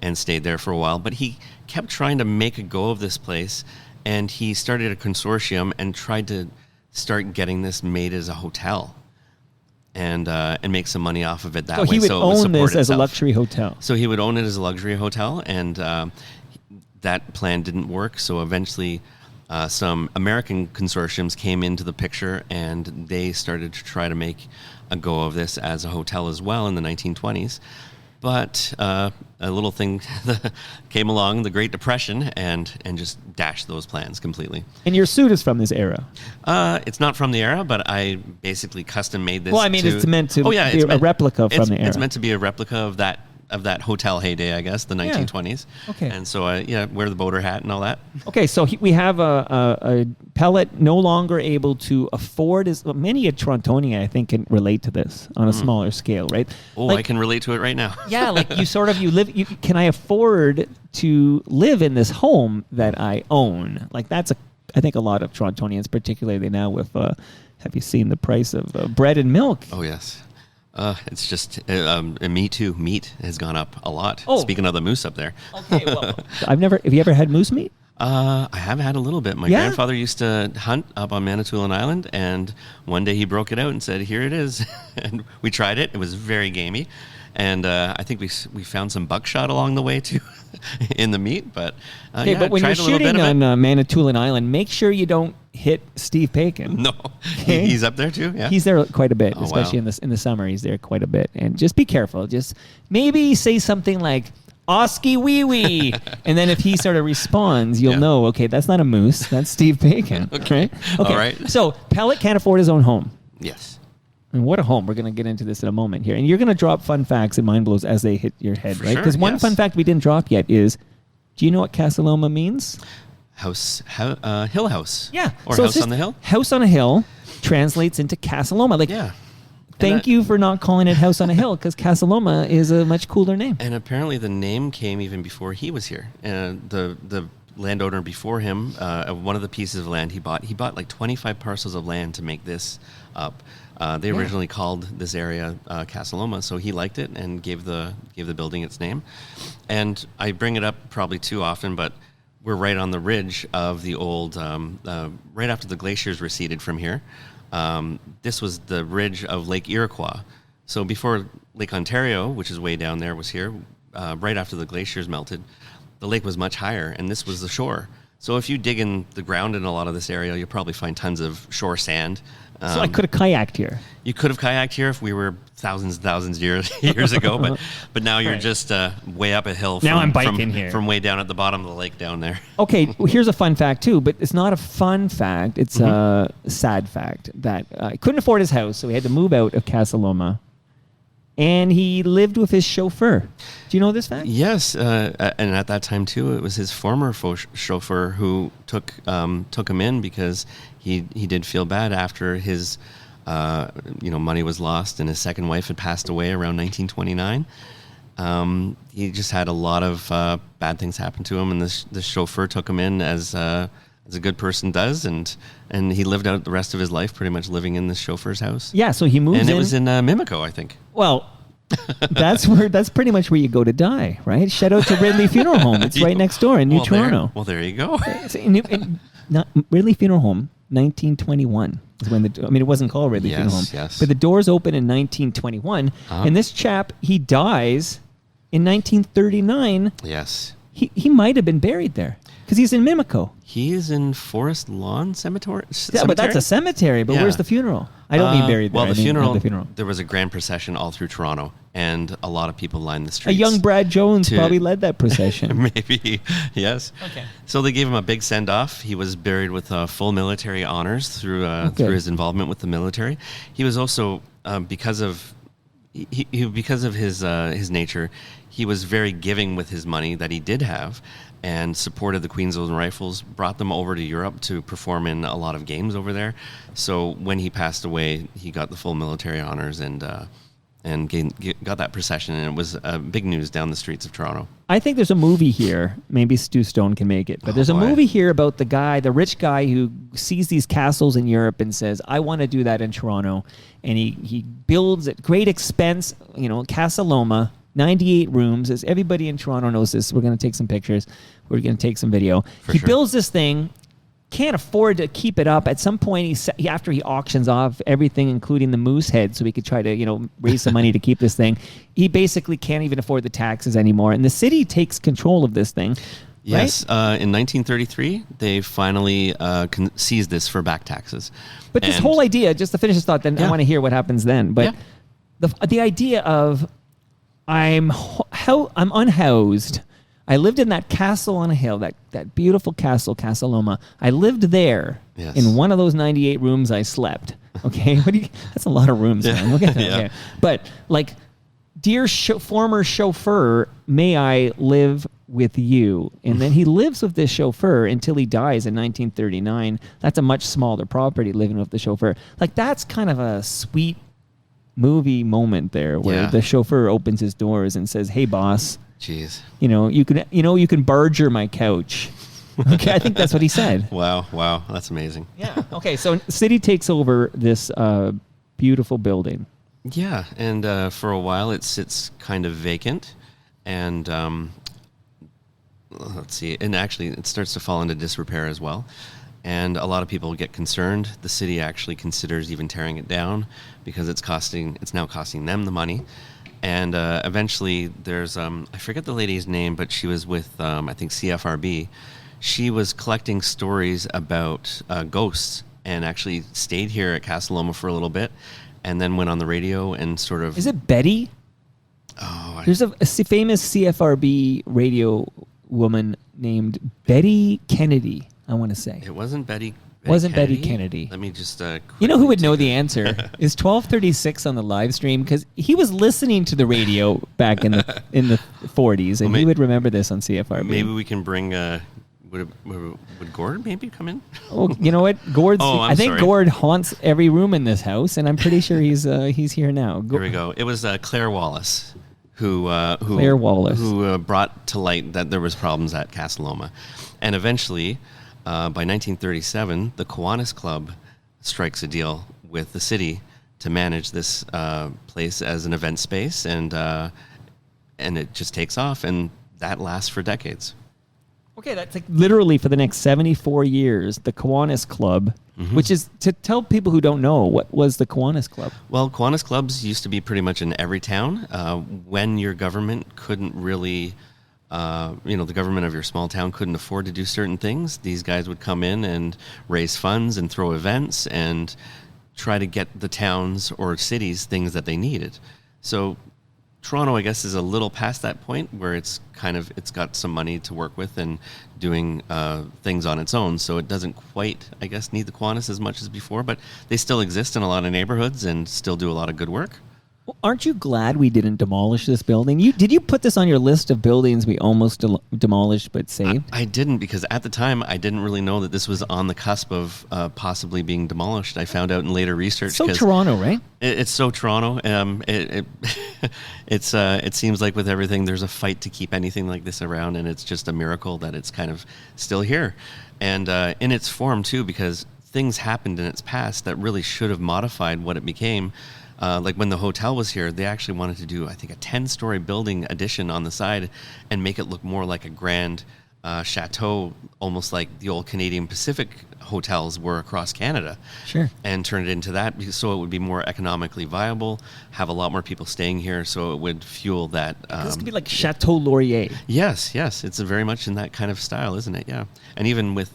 Speaker 1: and stayed there for a while. But he kept trying to make a go of this place, and he started a consortium and tried to start getting this made as a hotel and make some money off of it that
Speaker 3: So
Speaker 1: way.
Speaker 3: he would
Speaker 1: So it would
Speaker 3: own this
Speaker 1: support
Speaker 3: as a
Speaker 1: itself.
Speaker 3: luxury hotel.
Speaker 1: So he would own it as a luxury hotel, and that plan didn't work. So eventually some American consortiums came into the picture, and they started to try to make a go of this as a hotel as well in the 1920s. But a little thing came along, the Great Depression, and just dashed those plans completely.
Speaker 3: And your suit is from this era.
Speaker 1: It's not from the era, but I basically custom made this.
Speaker 3: Well, I mean, it's meant to be a replica from the era.
Speaker 1: It's meant to be a replica of that hotel heyday, I guess, the 1920s.
Speaker 3: Okay.
Speaker 1: And so wear the boater hat and all that.
Speaker 3: Okay, so we have a Pellet no longer able to afford many a Torontonian, I think, can relate to this on a smaller scale, right?
Speaker 1: Oh, I can relate to it right now.
Speaker 3: Yeah, like can I afford to live in this home that I own? Like I think a lot of Torontonians, particularly now with, have you seen the price of bread and milk?
Speaker 1: Oh, yes. It's just, me too. Meat has gone up a lot.
Speaker 3: Oh.
Speaker 1: Speaking of the moose up there.
Speaker 3: Okay, well, have you ever had moose meat?
Speaker 1: I have had a little bit. My grandfather used to hunt up on Manitoulin Island, and one day he broke it out and said, "Here it is." And we tried it. It was very gamey. And I think we found some buckshot along the way too in the meat. But
Speaker 3: but when you're shooting on Manitoulin Island, make sure you don't hit Steve Paikin.
Speaker 1: No,
Speaker 3: Okay.
Speaker 1: He's up there too. Yeah,
Speaker 3: He's there quite a bit,
Speaker 1: Oh,
Speaker 3: especially
Speaker 1: wow.
Speaker 3: in the summer. He's there quite a bit, and just be careful. Just maybe say something like "Oski wee wee," and then if he sort of responds, you'll
Speaker 1: Yeah.
Speaker 3: know. Okay, that's not a moose. That's Steve Paikin.
Speaker 1: Okay.
Speaker 3: Okay.
Speaker 1: All right.
Speaker 3: So Pellet can't afford his own home.
Speaker 1: Yes.
Speaker 3: And what a home. We're going to get into this in a moment here. And you're going to drop fun facts and mind blows as they hit your head,
Speaker 1: For
Speaker 3: right?
Speaker 1: sure,
Speaker 3: Because one
Speaker 1: yes.
Speaker 3: fun fact we didn't drop yet is, do you know what Casa Loma means?
Speaker 1: Hill house.
Speaker 3: Yeah.
Speaker 1: Or
Speaker 3: So it's
Speaker 1: house
Speaker 3: just
Speaker 1: on the hill.
Speaker 3: House on a hill translates into Casa Loma. Like,
Speaker 1: Yeah.
Speaker 3: Thank you for not calling it House on a Hill, because Casa Loma is a much cooler name.
Speaker 1: And apparently the name came even before he was here. And the landowner before him, one of the pieces of land he bought like 25 parcels of land to make this up. They originally called this area Casa Loma, so he liked it and gave the building its name. And I bring it up probably too often, but we're right on the ridge of the old, right after the glaciers receded from here. This was the ridge of Lake Iroquois. So before Lake Ontario, which is way down there, was here, right after the glaciers melted, the lake was much higher, and this was the shore. So if you dig in the ground in a lot of this area, you'll probably find tons of shore sand.
Speaker 3: So I could have kayaked here.
Speaker 1: You could have kayaked here if we were thousands and thousands of years ago, but now you're just way up a hill.
Speaker 3: Now I'm biking here.
Speaker 1: From way down at the bottom of the lake down there.
Speaker 3: Okay, well, here's a fun fact too, but it's not a fun fact. It's a sad fact that he couldn't afford his house, so he had to move out of Casa Loma, and he lived with his chauffeur. Do you know this fact?
Speaker 1: Yes, and at that time too, it was his former chauffeur who took him in because he did feel bad after his money was lost and his second wife had passed away around 1929. He just had a lot of bad things happen to him, and the chauffeur took him in as a good person does, and he lived out the rest of his life pretty much living in the chauffeur's house.
Speaker 3: Yeah, so he moved
Speaker 1: and
Speaker 3: in.
Speaker 1: it was in Mimico, I think.
Speaker 3: Well, that's pretty much where you go to die, right? Shout out to Ridley Funeral Home. It's right next door in New Toronto.
Speaker 1: Well, there you go.
Speaker 3: Ridley Funeral Home, 1921 is when it wasn't called Ridley Funeral Home.
Speaker 1: Yes.
Speaker 3: But the doors open in 1921, and this chap, he dies in 1939.
Speaker 1: Yes.
Speaker 3: He might have been buried there because he's in Mimico.
Speaker 1: He is in Forest Lawn Cemetery.
Speaker 3: Yeah, but that's a cemetery. But where's the funeral? I don't mean buried there.
Speaker 1: Well, the
Speaker 3: I mean,
Speaker 1: funeral, there was a grand procession all through Toronto, and a lot of people lined the
Speaker 3: A
Speaker 1: streets.
Speaker 3: young Brad Jones probably led that procession.
Speaker 1: Maybe, yes.
Speaker 3: Okay.
Speaker 1: So they gave him a big send-off. He was buried with full military honors through his involvement with the military. He was also, because of his nature, he was very giving with his money that he did have, and supported the Queen's Own Rifles, brought them over to Europe to perform in a lot of games over there. So when he passed away, he got the full military honors and got that procession, and it was big news down the streets of Toronto.
Speaker 3: I think there's a movie here. Maybe Stu Stone can make it. But there's a movie here about the rich guy who sees these castles in Europe and says, I want to do that in Toronto. And he builds at great expense, Casa Loma, 98 rooms. As everybody in Toronto knows this, we're going to take some pictures. We're going to take some video. He builds this thing, can't afford to keep it up. At some point, after he auctions off everything, including the moose head, so he could try to raise some money to keep this thing, he basically can't even afford the taxes anymore. And the city takes control of this thing.
Speaker 1: Yes,
Speaker 3: right?
Speaker 1: In 1933, they finally seized this for back taxes.
Speaker 3: But this whole idea, just to finish this thought, then I want to hear what happens then. But the idea of I'm unhoused. I lived in that castle on a hill, that beautiful castle, Casa Loma. I lived there in one of those 98 rooms I slept. Okay, that's a lot of rooms, man. Look at that. Okay. But dear former chauffeur, may I live with you? And then he lives with this chauffeur until he dies in 1939. That's a much smaller property, living with the chauffeur. That's kind of a sweet movie moment there where the chauffeur opens his doors and says, "Hey, boss,
Speaker 1: jeez,
Speaker 3: you can barger my couch." Okay, I think that's what he said.
Speaker 1: Wow, that's amazing.
Speaker 3: Yeah. Okay, so city takes over this beautiful building.
Speaker 1: Yeah, and for a while it sits kind of vacant, and let's see, and actually it starts to fall into disrepair as well. And a lot of people get concerned. The city actually considers even tearing it down because it's now costing them the money. And eventually there's, I forget the lady's name, but she was with, I think, CFRB. She was collecting stories about ghosts and actually stayed here at Casa Loma for a little bit and then went on the radio and sort of...
Speaker 3: Is it Betty?
Speaker 1: Oh,
Speaker 3: there's a famous CFRB radio woman named Betty Kennedy, I want to say.
Speaker 1: It wasn't Betty
Speaker 3: Kennedy.
Speaker 1: Let me just...
Speaker 3: you know who would know the answer? Is 1236 on the live stream, because he was listening to the radio back in the 40s, and he would remember this on CFRB.
Speaker 1: Maybe we can bring Would Gord maybe come in?
Speaker 3: Oh, you know what? Gord's.
Speaker 1: Oh, I'm
Speaker 3: I think
Speaker 1: sorry.
Speaker 3: Gord haunts every room in this house, and I'm pretty sure he's here now.
Speaker 1: Here we go. It was Claire Wallace who
Speaker 3: Claire Wallace.
Speaker 1: who brought to light that there was problems at Casa Loma, and eventually, by 1937, the Kiwanis Club strikes a deal with the city to manage this place as an event space, and it just takes off, and that lasts for decades.
Speaker 3: Okay, that's like literally for the next 74 years, the Kiwanis Club, which is, to tell people who don't know, what was the Kiwanis Club?
Speaker 1: Well, Kiwanis clubs used to be pretty much in every town. When your government couldn't really, the government of your small town couldn't afford to do certain things, these guys would come in and raise funds and throw events and try to get the towns or cities things that they needed. So Toronto, I guess, is a little past that point where it's got some money to work with and doing things on its own. So it doesn't quite, I guess, need the Kiwanis as much as before, but they still exist in a lot of neighborhoods and still do a lot of good work.
Speaker 3: Well, aren't you glad we didn't demolish this building? Did you put this on your list of buildings we almost demolished but saved?
Speaker 1: I didn't, because at the time I didn't really know that this was on the cusp of possibly being demolished. I found out in later research.
Speaker 3: So Toronto, right?
Speaker 1: It's so Toronto. It seems like with everything, there's a fight to keep anything like this around, and it's just a miracle that it's kind of still here, and in its form too, because things happened in its past that really should have modified what it became. Like when the hotel was here, they actually wanted to do, I think, a 10-story building addition on the side and make it look more like a grand chateau, almost like the old Canadian Pacific hotels were across Canada.
Speaker 3: Sure. And
Speaker 1: turn it into that, so it would be more economically viable, have a lot more people staying here, so it would fuel that.
Speaker 3: This could be like Chateau Laurier.
Speaker 1: Yes, it's very much in that kind of style, isn't it? Yeah. And even with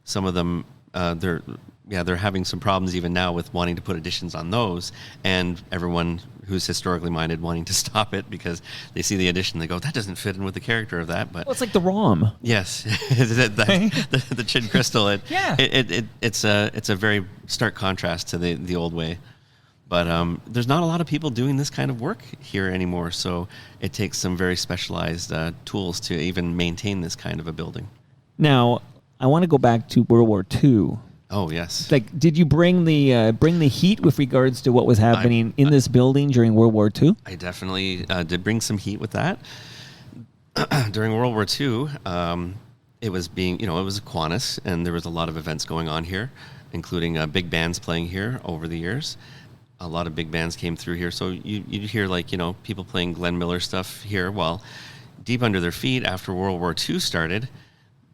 Speaker 1: some of them, they're having some problems even now with wanting to put additions on those, and everyone who's historically minded wanting to stop it because they see the addition, they go, that doesn't fit in with the character of that. But
Speaker 3: well, it's like the ROM.
Speaker 1: Yes, the Chin Crystal. It's a very stark contrast to the old way. But there's not a lot of people doing this kind of work here anymore, so it takes some very specialized tools to even maintain this kind of a building.
Speaker 3: Now, I want to go back to World War II.
Speaker 1: Oh, yes.
Speaker 3: Like, did you bring the heat with regards to what was happening in this building during World War II?
Speaker 1: I definitely did bring some heat with that. During World War II, it was it was a Kiwanis, and there was a lot of events going on here, including big bands playing here over the years. A lot of big bands came through here, so you'd hear people playing Glenn Miller stuff here. While deep under their feet, after World War II started,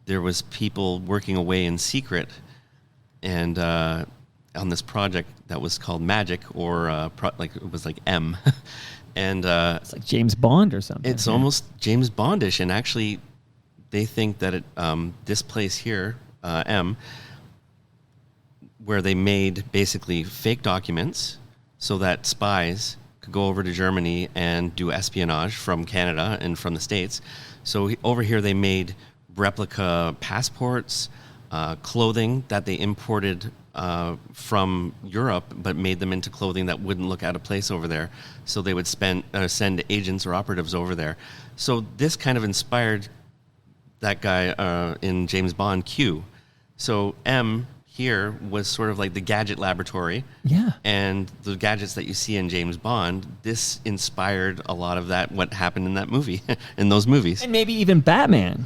Speaker 1: there was people working away in secret. And on this project that was called Magic, or it was like M, and
Speaker 3: it's like James Bond or something.
Speaker 1: It's almost James Bondish, and actually, they think that this place here, M, where they made basically fake documents so that spies could go over to Germany and do espionage from Canada and from the States. So over here they made replica passports. Clothing that they imported from Europe, but made them into clothing that wouldn't look out of place over there. So they would send agents or operatives over there. So this kind of inspired that guy in James Bond, Q. So M here was sort of like the gadget laboratory.
Speaker 3: Yeah.
Speaker 1: And the gadgets that you see in James Bond, this inspired a lot of that, what happened in that movie, in those movies.
Speaker 3: And maybe even Batman.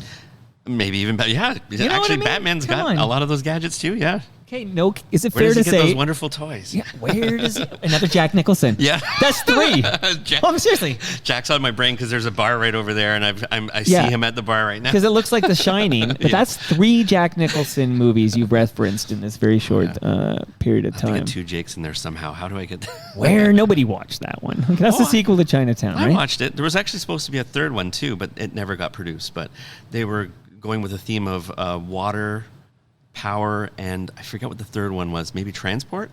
Speaker 1: Maybe even better. Yeah,
Speaker 3: you know
Speaker 1: actually,
Speaker 3: what I mean?
Speaker 1: Batman's
Speaker 3: Come
Speaker 1: got
Speaker 3: on.
Speaker 1: a lot of those gadgets too. Yeah.
Speaker 3: Okay, no. Is it
Speaker 1: Where
Speaker 3: fair
Speaker 1: does
Speaker 3: to
Speaker 1: he get
Speaker 3: say
Speaker 1: those wonderful toys?
Speaker 3: Yeah, where does he? Another Jack Nicholson.
Speaker 1: Yeah,
Speaker 3: that's 3. Seriously.
Speaker 1: Jack's on my brain because there's a bar right over there, and I see him at the bar right now.
Speaker 3: Because it looks like The Shining, but that's 3 Jack Nicholson movies you've referenced in this very short period of time.
Speaker 1: I got 2 Jakes in there somehow. How do I get that?
Speaker 3: Where nobody watched that one? That's the sequel to Chinatown, right?
Speaker 1: I watched it. There was actually supposed to be a 3rd one too, but it never got produced. But they were going with a theme of water, power, and I forget what the 3rd one was. Maybe transport,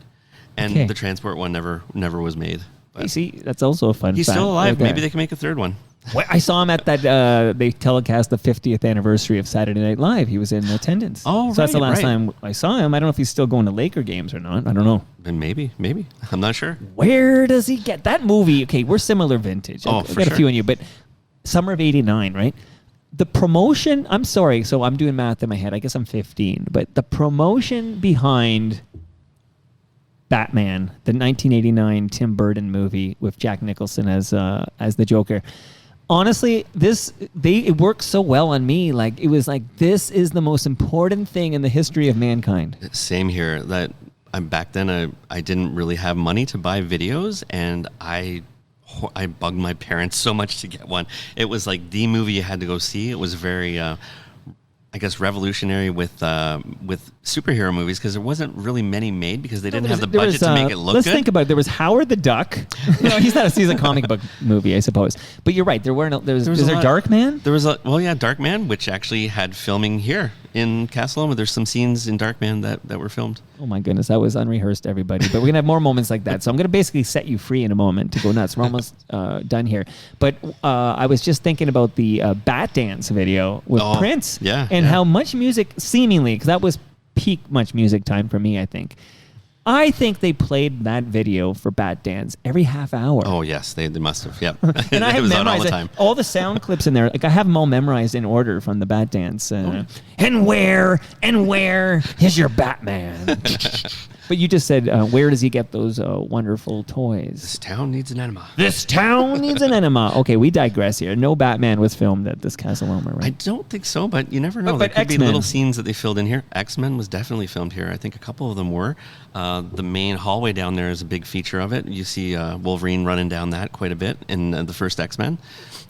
Speaker 1: and the transport one never was made. But
Speaker 3: you see, that's also a fun.
Speaker 1: He's
Speaker 3: fact
Speaker 1: still alive.
Speaker 3: right
Speaker 1: Maybe they can make a 3rd one.
Speaker 3: Well, I saw him at that. They telecast the 50th anniversary of Saturday Night Live. He was in attendance.
Speaker 1: Oh,
Speaker 3: so that's the last time I saw him. I don't know if he's still going to Laker games or not. I don't know.
Speaker 1: And maybe I'm not sure.
Speaker 3: Where does he get that movie? Okay, we're similar vintage.
Speaker 1: Oh,
Speaker 3: I've
Speaker 1: for
Speaker 3: got
Speaker 1: sure.
Speaker 3: a few on you, but summer of '89, right? the promotion, I'm sorry, so I'm doing math in my head. I guess I'm 15, but the promotion behind Batman, the 1989 Tim Burton movie with Jack Nicholson as the Joker. Honestly, it worked so well on me. Like, it was like, this is the most important thing in the history of mankind.
Speaker 1: Same here. That back then I didn't really have money to buy videos, and I bugged my parents so much to get one. It was like the movie you had to go see. It was very, I guess, revolutionary with superhero movies, because there wasn't really many made because they didn't have the budget to make it look
Speaker 3: let's
Speaker 1: good.
Speaker 3: think about it. There was Howard the Duck. No, he's a comic book movie, I suppose. But you're right. There weren't. Is there Dark Man?
Speaker 1: There was Dark Man, which actually had filming here in Casa Loma. There's some scenes in Dark Man that were filmed.
Speaker 3: Oh my goodness, that was unrehearsed, everybody. But we're gonna have more moments like that. So I'm gonna basically set you free in a moment to go nuts. We're almost done here. But I was just thinking about the Bat Dance video with Prince, and how much music, seemingly, because that was peak much music time for me, I think. I think they played that video for Bat Dance every half hour.
Speaker 1: Oh yes, they must have. Yep.
Speaker 3: And I have
Speaker 1: it was
Speaker 3: memorized
Speaker 1: on all the time.
Speaker 3: all the sound clips in there. Like, I have them all memorized in order from the Bat Dance. And where is your Batman? But you just said, where does he get those wonderful toys?
Speaker 1: This town needs an enema.
Speaker 3: This town needs an enema. Okay, we digress here. No Batman was filmed at this Casa Loma, right?
Speaker 1: I don't think so, but you never know.
Speaker 3: But
Speaker 1: There could be
Speaker 3: X-Men.
Speaker 1: little scenes that they filled in here. X-Men was definitely filmed here. I think a couple of them were. The main hallway down there is a big feature of it. You see Wolverine running down that quite a bit in the first X-Men.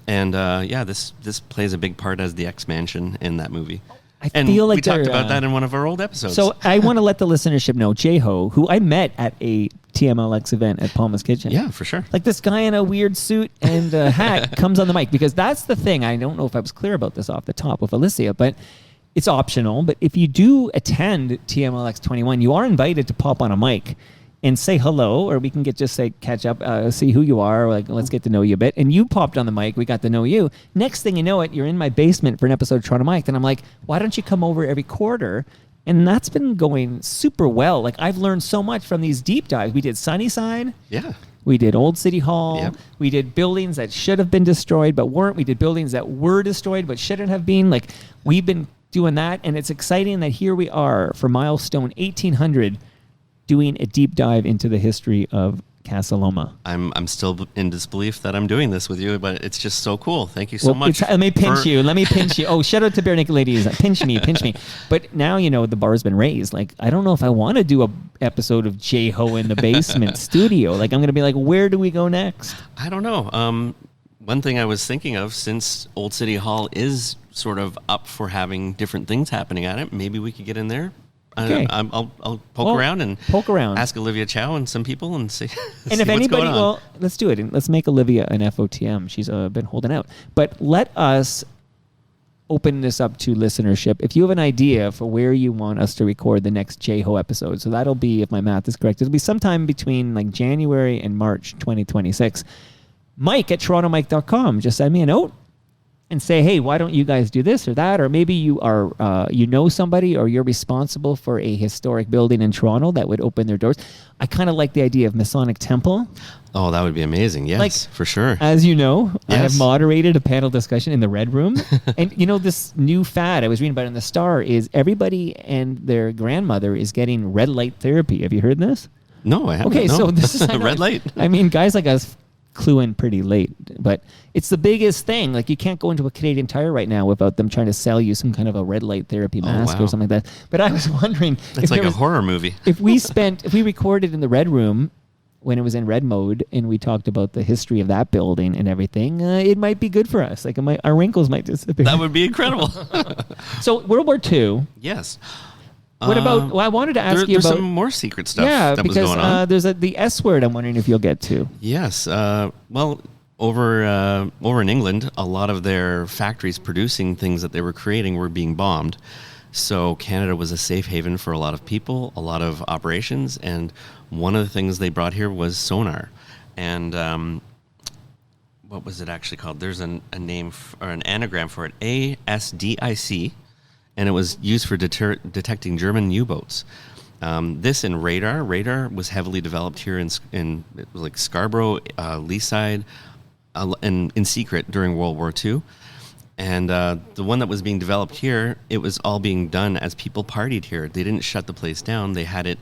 Speaker 1: And this plays a big part as the X-Mansion in that movie.
Speaker 3: I feel like
Speaker 1: we talked
Speaker 3: they're,
Speaker 1: about that in one of our old episodes.
Speaker 3: So I want to let the listenership know, J-Ho, who I met at a TMLX event at Palma's Kitchen.
Speaker 1: Yeah, for sure.
Speaker 3: Like, this guy in a weird suit and a hat comes on the mic, because that's the thing. I don't know if I was clear about this off the top with Alicia, but it's optional. But if you do attend TMLX 21, you are invited to pop on a mic and say hello, or we can catch up, see who you are, like, let's get to know you a bit. And you popped on the mic, we got to know you. Next thing you know it, you're in my basement for an episode of Toronto Mic. Then I'm like, why don't you come over every quarter? And that's been going super well. Like, I've learned so much from these deep dives. We did Sunnyside.
Speaker 1: Yeah.
Speaker 3: We did Old City Hall.
Speaker 1: Yep.
Speaker 3: We did buildings that should have been destroyed but weren't. We did buildings that were destroyed but shouldn't have been. Like, we've been doing that, and it's exciting that here we are for milestone 1800, doing a deep dive into the history of Casa Loma.
Speaker 1: I'm still in disbelief that I'm doing this with you, but it's just so cool. Thank you so much.
Speaker 3: Let me pinch you. Let me pinch you. Oh, shout out to Bare Naked Ladies. Pinch me. But now, the bar's been raised. Like, I don't know if I want to do a episode of J-Ho in the basement studio. Like, I'm going to be like, where do we go next?
Speaker 1: I don't know. One thing I was thinking of, since Old City Hall is sort of up for having different things happening at it, maybe we could get in there.
Speaker 3: Okay.
Speaker 1: I'll poke around and ask Olivia Chow and some people and see.
Speaker 3: And if anybody, let's do it. And let's make Olivia an FOTM. She's been holding out. But let us open this up to listenership. If you have an idea for where you want us to record the next J-Ho episode, so that'll be, if my math is correct, it'll be sometime between like January and March 2026. Mike at torontomike.com. Just send me a note and say, hey, why don't you guys do this or that? Or maybe you are, somebody, or you're responsible for a historic building in Toronto that would open their doors. I kind of like the idea of Masonic Temple.
Speaker 1: Oh, that would be amazing. Yes, for sure.
Speaker 3: As you know,
Speaker 1: yes.
Speaker 3: I have moderated a panel discussion in the Red Room. And, this new fad I was reading about in the Star is everybody and their grandmother is getting red light therapy. Have you heard this?
Speaker 1: No, I haven't.
Speaker 3: Okay,
Speaker 1: no.
Speaker 3: so this is
Speaker 1: red light.
Speaker 3: I mean, guys like us clue in pretty late, but it's the biggest thing. Like, you can't go into a Canadian Tire right now without them trying to sell you some kind of a red light therapy mask or something like that. But I was wondering,
Speaker 1: it's like a horror movie.
Speaker 3: if we recorded in the Red Room when it was in red mode and we talked about the history of that building and everything, it might be good for us. Like, our wrinkles might disappear.
Speaker 1: That would be incredible.
Speaker 3: So World War II.
Speaker 1: Yes.
Speaker 3: What about? Well, I wanted to ask you about.
Speaker 1: There's some more secret stuff that was going on.
Speaker 3: There's the S word. I'm wondering if you'll get to.
Speaker 1: Yes. Well, over in England, a lot of their factories producing things that they were creating were being bombed. So Canada was a safe haven for a lot of people, a lot of operations, and one of the things they brought here was sonar. And what was it actually called? There's a name or an anagram for it, ASDIC. And it was used for detecting German U-boats. This and radar. Radar was heavily developed here in it was like Scarborough, Leaside, and in secret during World War II. And the one that was being developed here, it was all being done as people partied here. They didn't shut the place down. They had it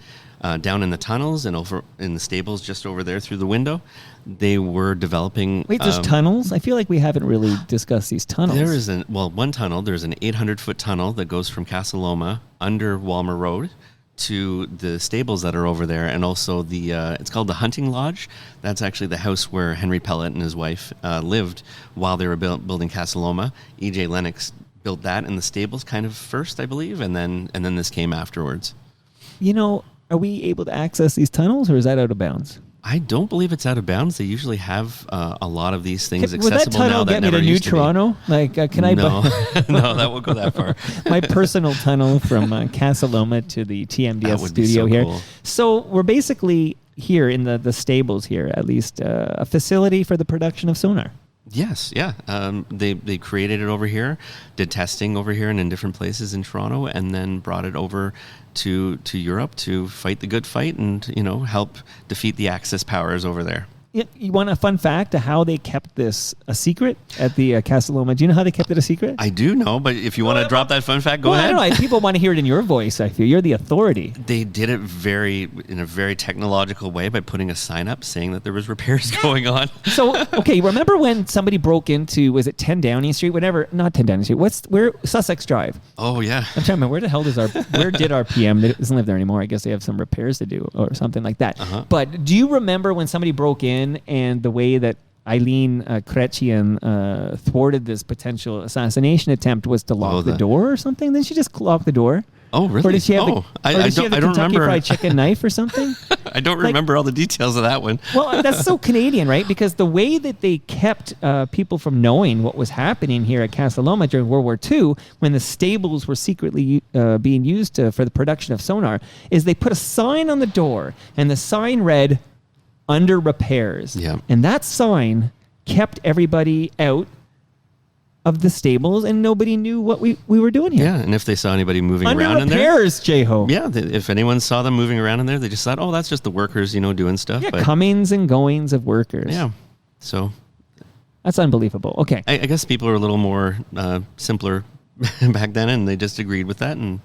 Speaker 1: down in the tunnels and over in the stables just over there through the window. They were developing...
Speaker 3: Wait, there's tunnels? I feel like we haven't really discussed these tunnels.
Speaker 1: There is one tunnel. There's an 800-foot tunnel that goes from Casa Loma under Walmer Road to the stables that are over there, and also the it's called the Hunting Lodge. That's actually the house where Henry Pellet and his wife lived while they were building Casa Loma. E.J. Lennox built that in the stables kind of first, I believe, and then this came afterwards.
Speaker 3: You know, are we able to access these tunnels, or is that out of bounds?
Speaker 1: I don't believe it's out of bounds. They usually have a lot of these things
Speaker 3: Would that
Speaker 1: accessible now
Speaker 3: tunnel
Speaker 1: that
Speaker 3: get me
Speaker 1: never
Speaker 3: to New
Speaker 1: used to be.
Speaker 3: Toronto? Like, can I
Speaker 1: No,
Speaker 3: buy
Speaker 1: no, that won't go that far.
Speaker 3: my personal tunnel from Casa Loma to the TMDS
Speaker 1: That would be
Speaker 3: studio
Speaker 1: so
Speaker 3: here?
Speaker 1: cool.
Speaker 3: So we're basically here in the stables here, at least a facility for the production of sonar.
Speaker 1: Yes, yeah. They created it over here, did testing over here and in different places in Toronto, and then brought it over to Europe to fight the good fight and, help defeat the Axis powers over there.
Speaker 3: You want a fun fact of how they kept this a secret at the Casa Loma? Do you know how they kept it a secret?
Speaker 1: I do know, but if you want to drop that fun fact, go ahead.
Speaker 3: I don't know. People want to hear it in your voice, I feel. You're the authority.
Speaker 1: They did it in a very technological way by putting a sign up saying that there was repairs going on.
Speaker 3: So, okay, remember when somebody broke into, was it 10 Downing Street? Whatever, not 10 Downing Street. Where Sussex Drive?
Speaker 1: Oh, yeah.
Speaker 3: I'm trying to remember, where did our PM, they doesn't live there anymore. I guess they have some repairs to do or something like that.
Speaker 1: Uh-huh.
Speaker 3: But do you remember when somebody broke in and the way that Eileen Chrétien thwarted this potential assassination attempt was to lock the door or something? Then she just locked the door.
Speaker 1: Oh, really?
Speaker 3: Or did she have
Speaker 1: I
Speaker 3: the
Speaker 1: don't
Speaker 3: Kentucky
Speaker 1: remember.
Speaker 3: Fried Chicken knife or something?
Speaker 1: I don't remember all the details of that one.
Speaker 3: Well, that's so Canadian, right? Because the way that they kept people from knowing what was happening here at Casa Loma during World War II, when the stables were secretly being used for the production of sonar, is they put a sign on the door, and the sign read, "Under repairs."
Speaker 1: Yeah.
Speaker 3: And that sign kept everybody out of the stables, and nobody knew what we were doing here.
Speaker 1: Yeah, and if they saw anybody moving
Speaker 3: Under
Speaker 1: around in there,
Speaker 3: repairs, J-Ho.
Speaker 1: yeah, if anyone saw them moving around in there, they just thought, oh, that's just the workers, doing stuff.
Speaker 3: Yeah,
Speaker 1: But
Speaker 3: comings and goings of workers.
Speaker 1: yeah, so
Speaker 3: That's unbelievable. Okay.
Speaker 1: I guess people are a little more simpler back then, and they just agreed with that and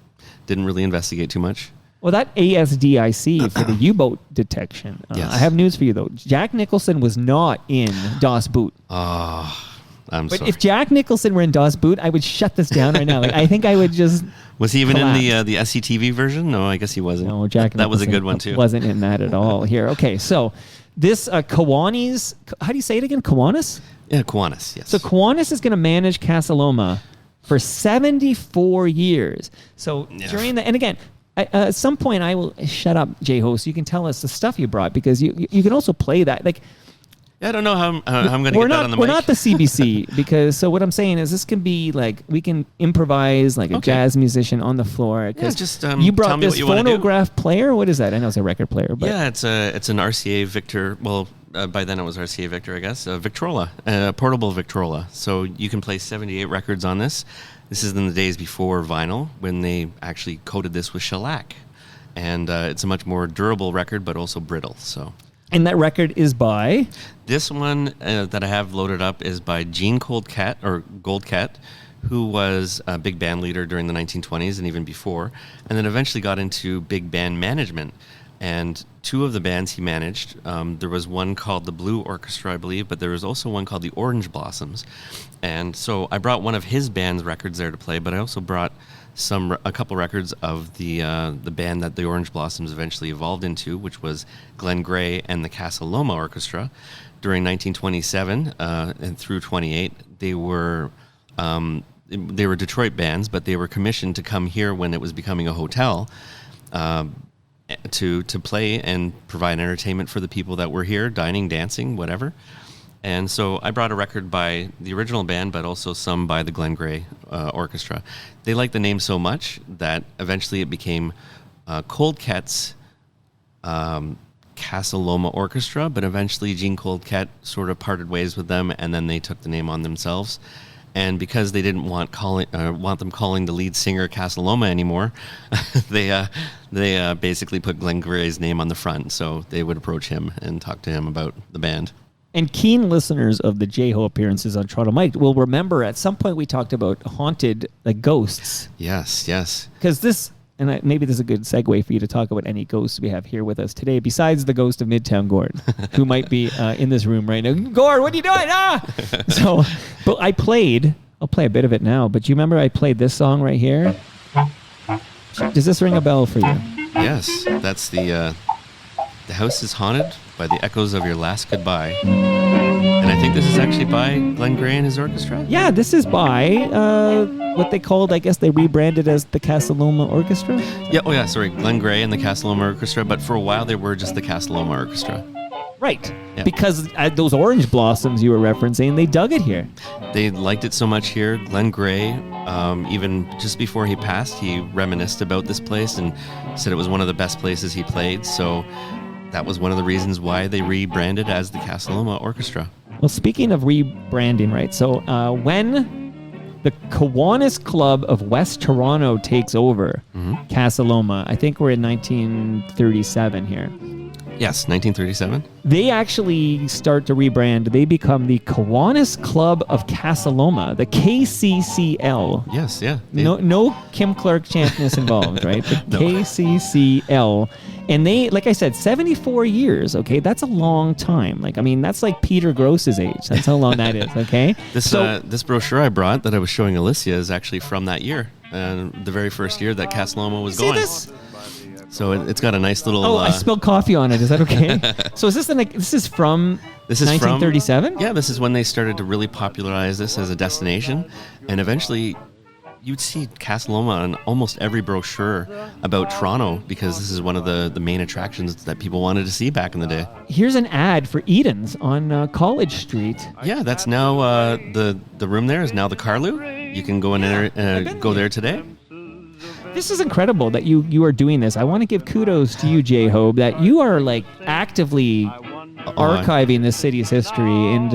Speaker 1: didn't really investigate too much.
Speaker 3: Well, that ASDIC for the U-boat detection.
Speaker 1: Yes.
Speaker 3: I have news for you, though. Jack Nicholson was not in Das Boot.
Speaker 1: I'm
Speaker 3: But
Speaker 1: sorry.
Speaker 3: if Jack Nicholson were in Das Boot, I would shut this down right now. Like, I think I would just...
Speaker 1: Was he even
Speaker 3: collapse.
Speaker 1: in the SCTV version? No, I guess he wasn't.
Speaker 3: No, Jack
Speaker 1: That was a
Speaker 3: Nicholson
Speaker 1: good one, too.
Speaker 3: Wasn't in that at all here. Okay, so this Kiwanis... How do you say it again? Kiwanis?
Speaker 1: Yeah, Kiwanis, yes.
Speaker 3: So Kiwanis is going to manage Casa Loma for 74 years. So
Speaker 1: Yeah.
Speaker 3: during the... And again... at some point, I will shut up, J-Ho, so you can tell us the stuff you brought, because you can also play that. Like,
Speaker 1: Yeah, I don't know how I'm going to get that on the
Speaker 3: we're
Speaker 1: mic.
Speaker 3: not the CBC, because so what I'm saying is this can be like, we can improvise like a
Speaker 1: Okay.
Speaker 3: jazz musician on the floor. 'Cause
Speaker 1: just,
Speaker 3: you
Speaker 1: tell
Speaker 3: brought
Speaker 1: me
Speaker 3: this
Speaker 1: what you wanna do.
Speaker 3: phonograph player. What is that? I know it's a record player, but
Speaker 1: Yeah, it's an RCA Victor. Well, by then it was RCA Victor, I guess. Victrola, portable Victrola. So you can play 78 records on this. This is in the days before vinyl, when they actually coated this with shellac. And it's a much more durable record, but also brittle. So
Speaker 3: and that record is by
Speaker 1: this one that I have loaded up is by Gene Goldcat, who was a big band leader during the 1920s and even before, and then eventually got into big band management. And two of the bands he managed, there was one called the Blue Orchestra, I believe, but there was also one called the Orange Blossoms. And so I brought one of his band's records there to play, but I also brought a couple records of the band that the Orange Blossoms eventually evolved into, which was Glenn Gray and the Casa Loma Orchestra. During 1927 and through 28, they were Detroit bands, but they were commissioned to come here when it was becoming a hotel to play and provide entertainment for the people that were here, dining, dancing, whatever. And so I brought a record by the original band, but also some by the Glenn Gray Orchestra. They liked the name so much that eventually it became Coldcat's Casa Loma Orchestra, but eventually Gene Coldcat sort of parted ways with them, and then they took the name on themselves. And because they didn't want them calling the lead singer Casa Loma anymore, they basically put Glenn Gray's name on the front, so they would approach him and talk to him about the band.
Speaker 3: And keen listeners of the J-Ho appearances on Toronto Mike will remember at some point we talked about haunted ghosts.
Speaker 1: Yes.
Speaker 3: Because this, and maybe this is a good segue for you to talk about any ghosts we have here with us today, besides the ghost of Midtown Gord, who might be in this room right now. Gord, what are you doing? So, but I'll play a bit of it now, but do you remember I played this song right here? Does this ring a bell for you?
Speaker 1: Yes, that's the house is haunted by the echoes of your last goodbye. And I think this is actually by Glenn Gray and his orchestra.
Speaker 3: Yeah, this is by what they called, I guess they rebranded as the Casa Loma Orchestra.
Speaker 1: Yeah, sorry, Glenn Gray and the Casa Loma Orchestra, but for a while they were just the Casa Loma Orchestra.
Speaker 3: Right,
Speaker 1: Yeah.
Speaker 3: because those orange blossoms you were referencing, they dug it here.
Speaker 1: They liked it so much here. Glenn Gray, even just before he passed, he reminisced about this place and said it was one of the best places he played. So that was one of the reasons why they rebranded as the Casa Loma Orchestra.
Speaker 3: Well, speaking of rebranding, right, so when the Kiwanis Club of West Toronto takes over Casa Loma, I think we're in 1937 here.
Speaker 1: Yes, 1937.
Speaker 3: They actually start to rebrand. They become the Kiwanis Club of Casa Loma, the KCCL.
Speaker 1: Yes, yeah.
Speaker 3: No Kim Clark champness involved, right? The
Speaker 1: No.
Speaker 3: KCCL. And they, like I said, 74 years, okay? That's a long time. That's like Peter Gross's age. That's how long that is, okay?
Speaker 1: This brochure I brought that I was showing Alicia is actually from that year, the very first year that Casa Loma was going.
Speaker 3: this?
Speaker 1: So it's got a nice little.
Speaker 3: Oh, I spilled coffee on it. Is that okay? So is this this is from 1937?
Speaker 1: Yeah, this is when they started to really popularize this as a destination, and eventually you'd see Casa Loma on almost every brochure about Toronto because this is one of the main attractions that people wanted to see back in the day.
Speaker 3: Here's an ad for Eden's on College Street.
Speaker 1: Yeah, that's now the room there is now the Carlu. You can go in there, go there today.
Speaker 3: This is incredible that you are doing this. I want to give kudos to you, J-Hope, that you are actively archiving this city's history, and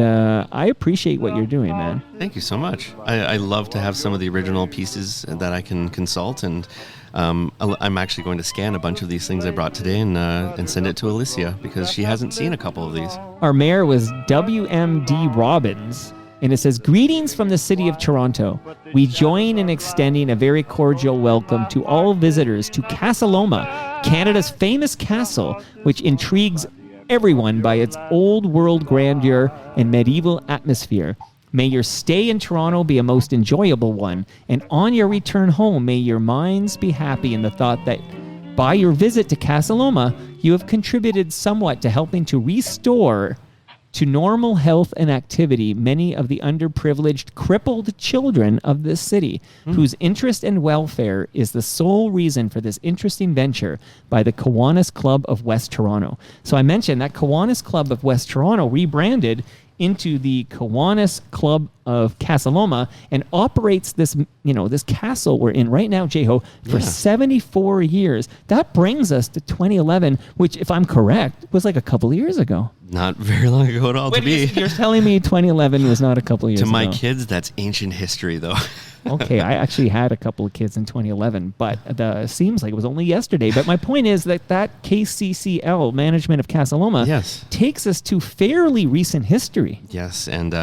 Speaker 3: I appreciate what you're doing, man.
Speaker 1: Thank you so much. I love to have some of the original pieces that I can consult, and I'm actually going to scan a bunch of these things I brought today and send it to Alicia because she hasn't seen a couple of these.
Speaker 3: Our mayor was W.M.D. Robbins. And it says, greetings from the city of Toronto. We join in extending a very cordial welcome to all visitors to Casa Loma, Canada's famous castle, which intrigues everyone by its old world grandeur and medieval atmosphere. May your stay in Toronto be a most enjoyable one, and on your return home, may your minds be happy in the thought that by your visit to Casa Loma, you have contributed somewhat to helping to restore to normal health and activity many of the underprivileged, crippled children of this city, whose interest and welfare is the sole reason for this interesting venture by the Kiwanis Club of West Toronto. So I mentioned that Kiwanis Club of West Toronto rebranded into the Kiwanis Club of Casa Loma and operates this, this castle we're in right now, J-Ho, for 74 years. That brings us to 2011, which, if I'm correct, was like a couple of years ago.
Speaker 1: Not very long ago at all.
Speaker 3: Wait,
Speaker 1: to be.
Speaker 3: You're telling me 2011 was not a couple of years
Speaker 1: To
Speaker 3: ago?
Speaker 1: my kids, that's ancient history, though.
Speaker 3: Okay, I actually had a couple of kids in 2011, but it seems like it was only yesterday. But my point is that KCCL management of Casa Loma takes us to fairly recent history.
Speaker 1: Yes, and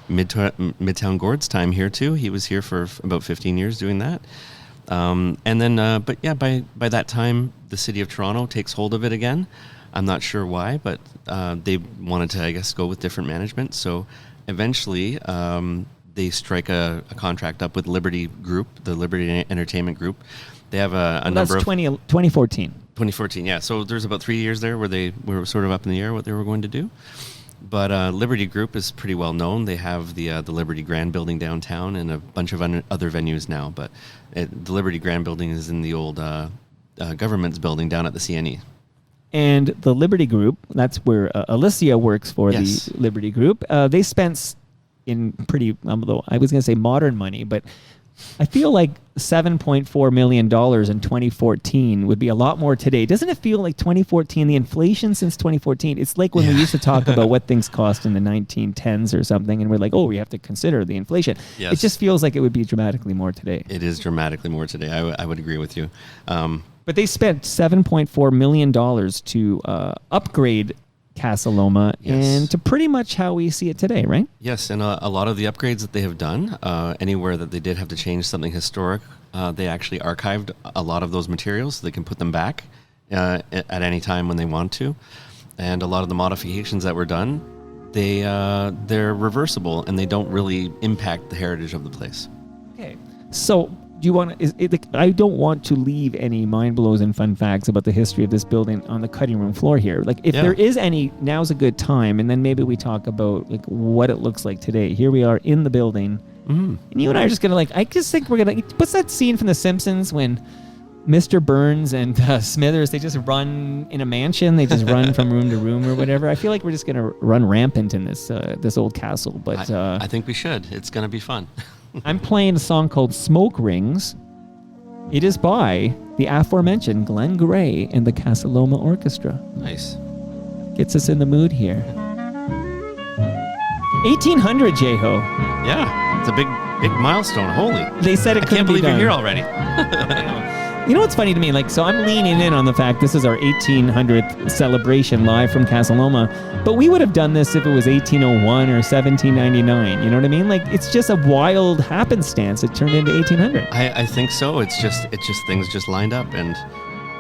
Speaker 1: Midtown Gord's time here too. He was here for about 15 years doing that. And then, but yeah, by that time, the city of Toronto takes hold of it again. I'm not sure why, but they wanted to, I guess, go with different management. So eventually, they strike a contract up with Liberty Group, the Liberty Entertainment Group. They have a number of...
Speaker 3: 2014.
Speaker 1: 2014, yeah. So there's about 3 years there where they were sort of up in the air what they were going to do. But Liberty Group is pretty well known. They have the Liberty Grand Building downtown and a bunch of other venues now. But the Liberty Grand Building is in the old government's building down at the CNE.
Speaker 3: And the Liberty Group, that's where Alicia works for the Liberty Group. They spent in pretty, I was going to say modern money, but I feel like $7.4 million in 2014 would be a lot more today. Doesn't it feel like 2014, the inflation since 2014, it's like when we used to talk about what things cost in the 1910s or something, and we're like, oh, we have to consider the inflation.
Speaker 1: Yes.
Speaker 3: It just feels like it would be dramatically more today.
Speaker 1: It is dramatically more today. I would agree with you.
Speaker 3: But they spent $7.4 million to upgrade Casa Loma
Speaker 1: Yes.
Speaker 3: and to pretty much how we see it today, right?
Speaker 1: Yes, and a lot of the upgrades that they have done, anywhere that they did have to change something historic, they actually archived a lot of those materials so they can put them back at any time when they want to. And a lot of the modifications that were done, they're reversible and they don't really impact the heritage of the place.
Speaker 3: Okay. So, do you want to? I don't want to leave any mind blows and fun facts about the history of this building on the cutting room floor here. Like, if there is any, now's a good time, and then maybe we talk about like what it looks like today. Here we are in the building, and you and I are just gonna I just think we're gonna. What's that scene from The Simpsons when Mr. Burns and Smithers, they just run in a mansion. They just run from room to room or whatever. I feel like we're just gonna run rampant in this old castle. But
Speaker 1: I think we should. It's gonna be fun.
Speaker 3: I'm playing a song called Smoke Rings. It is by the aforementioned Glenn Gray and the Casa Loma Orchestra.
Speaker 1: Nice.
Speaker 3: Gets us in the mood here. 1800, Jeho.
Speaker 1: Yeah, it's a big milestone. Holy.
Speaker 3: They said it
Speaker 1: I
Speaker 3: couldn't
Speaker 1: can't believe
Speaker 3: be
Speaker 1: you're
Speaker 3: done.
Speaker 1: here already.
Speaker 3: You know what's funny to me? Like, so I'm leaning in on the fact this is our 1800th celebration live from Casa Loma, but we would have done this if it was 1801 or 1799. You know what I mean? Like, it's just a wild happenstance. It turned into 1800.
Speaker 1: I think so. It's just things just lined up, and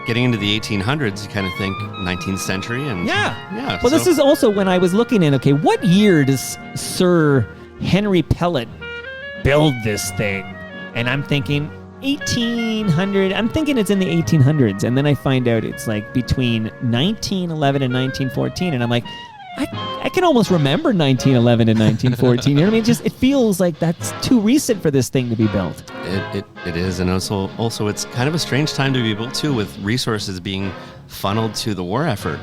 Speaker 1: getting into the 1800s, you kind of think 19th century, and yeah.
Speaker 3: Well, this is also when I was looking in. Okay, what year does Sir Henry Pellet build this thing? And I'm thinking 1800. I'm thinking it's in the 1800s, and then I find out it's like between 1911 and 1914, and I'm like, I can almost remember 1911 and 1914. You know what I mean? Just it feels like that's too recent for this thing to be built.
Speaker 1: It is, and also it's kind of a strange time to be built too, with resources being funneled to the war effort,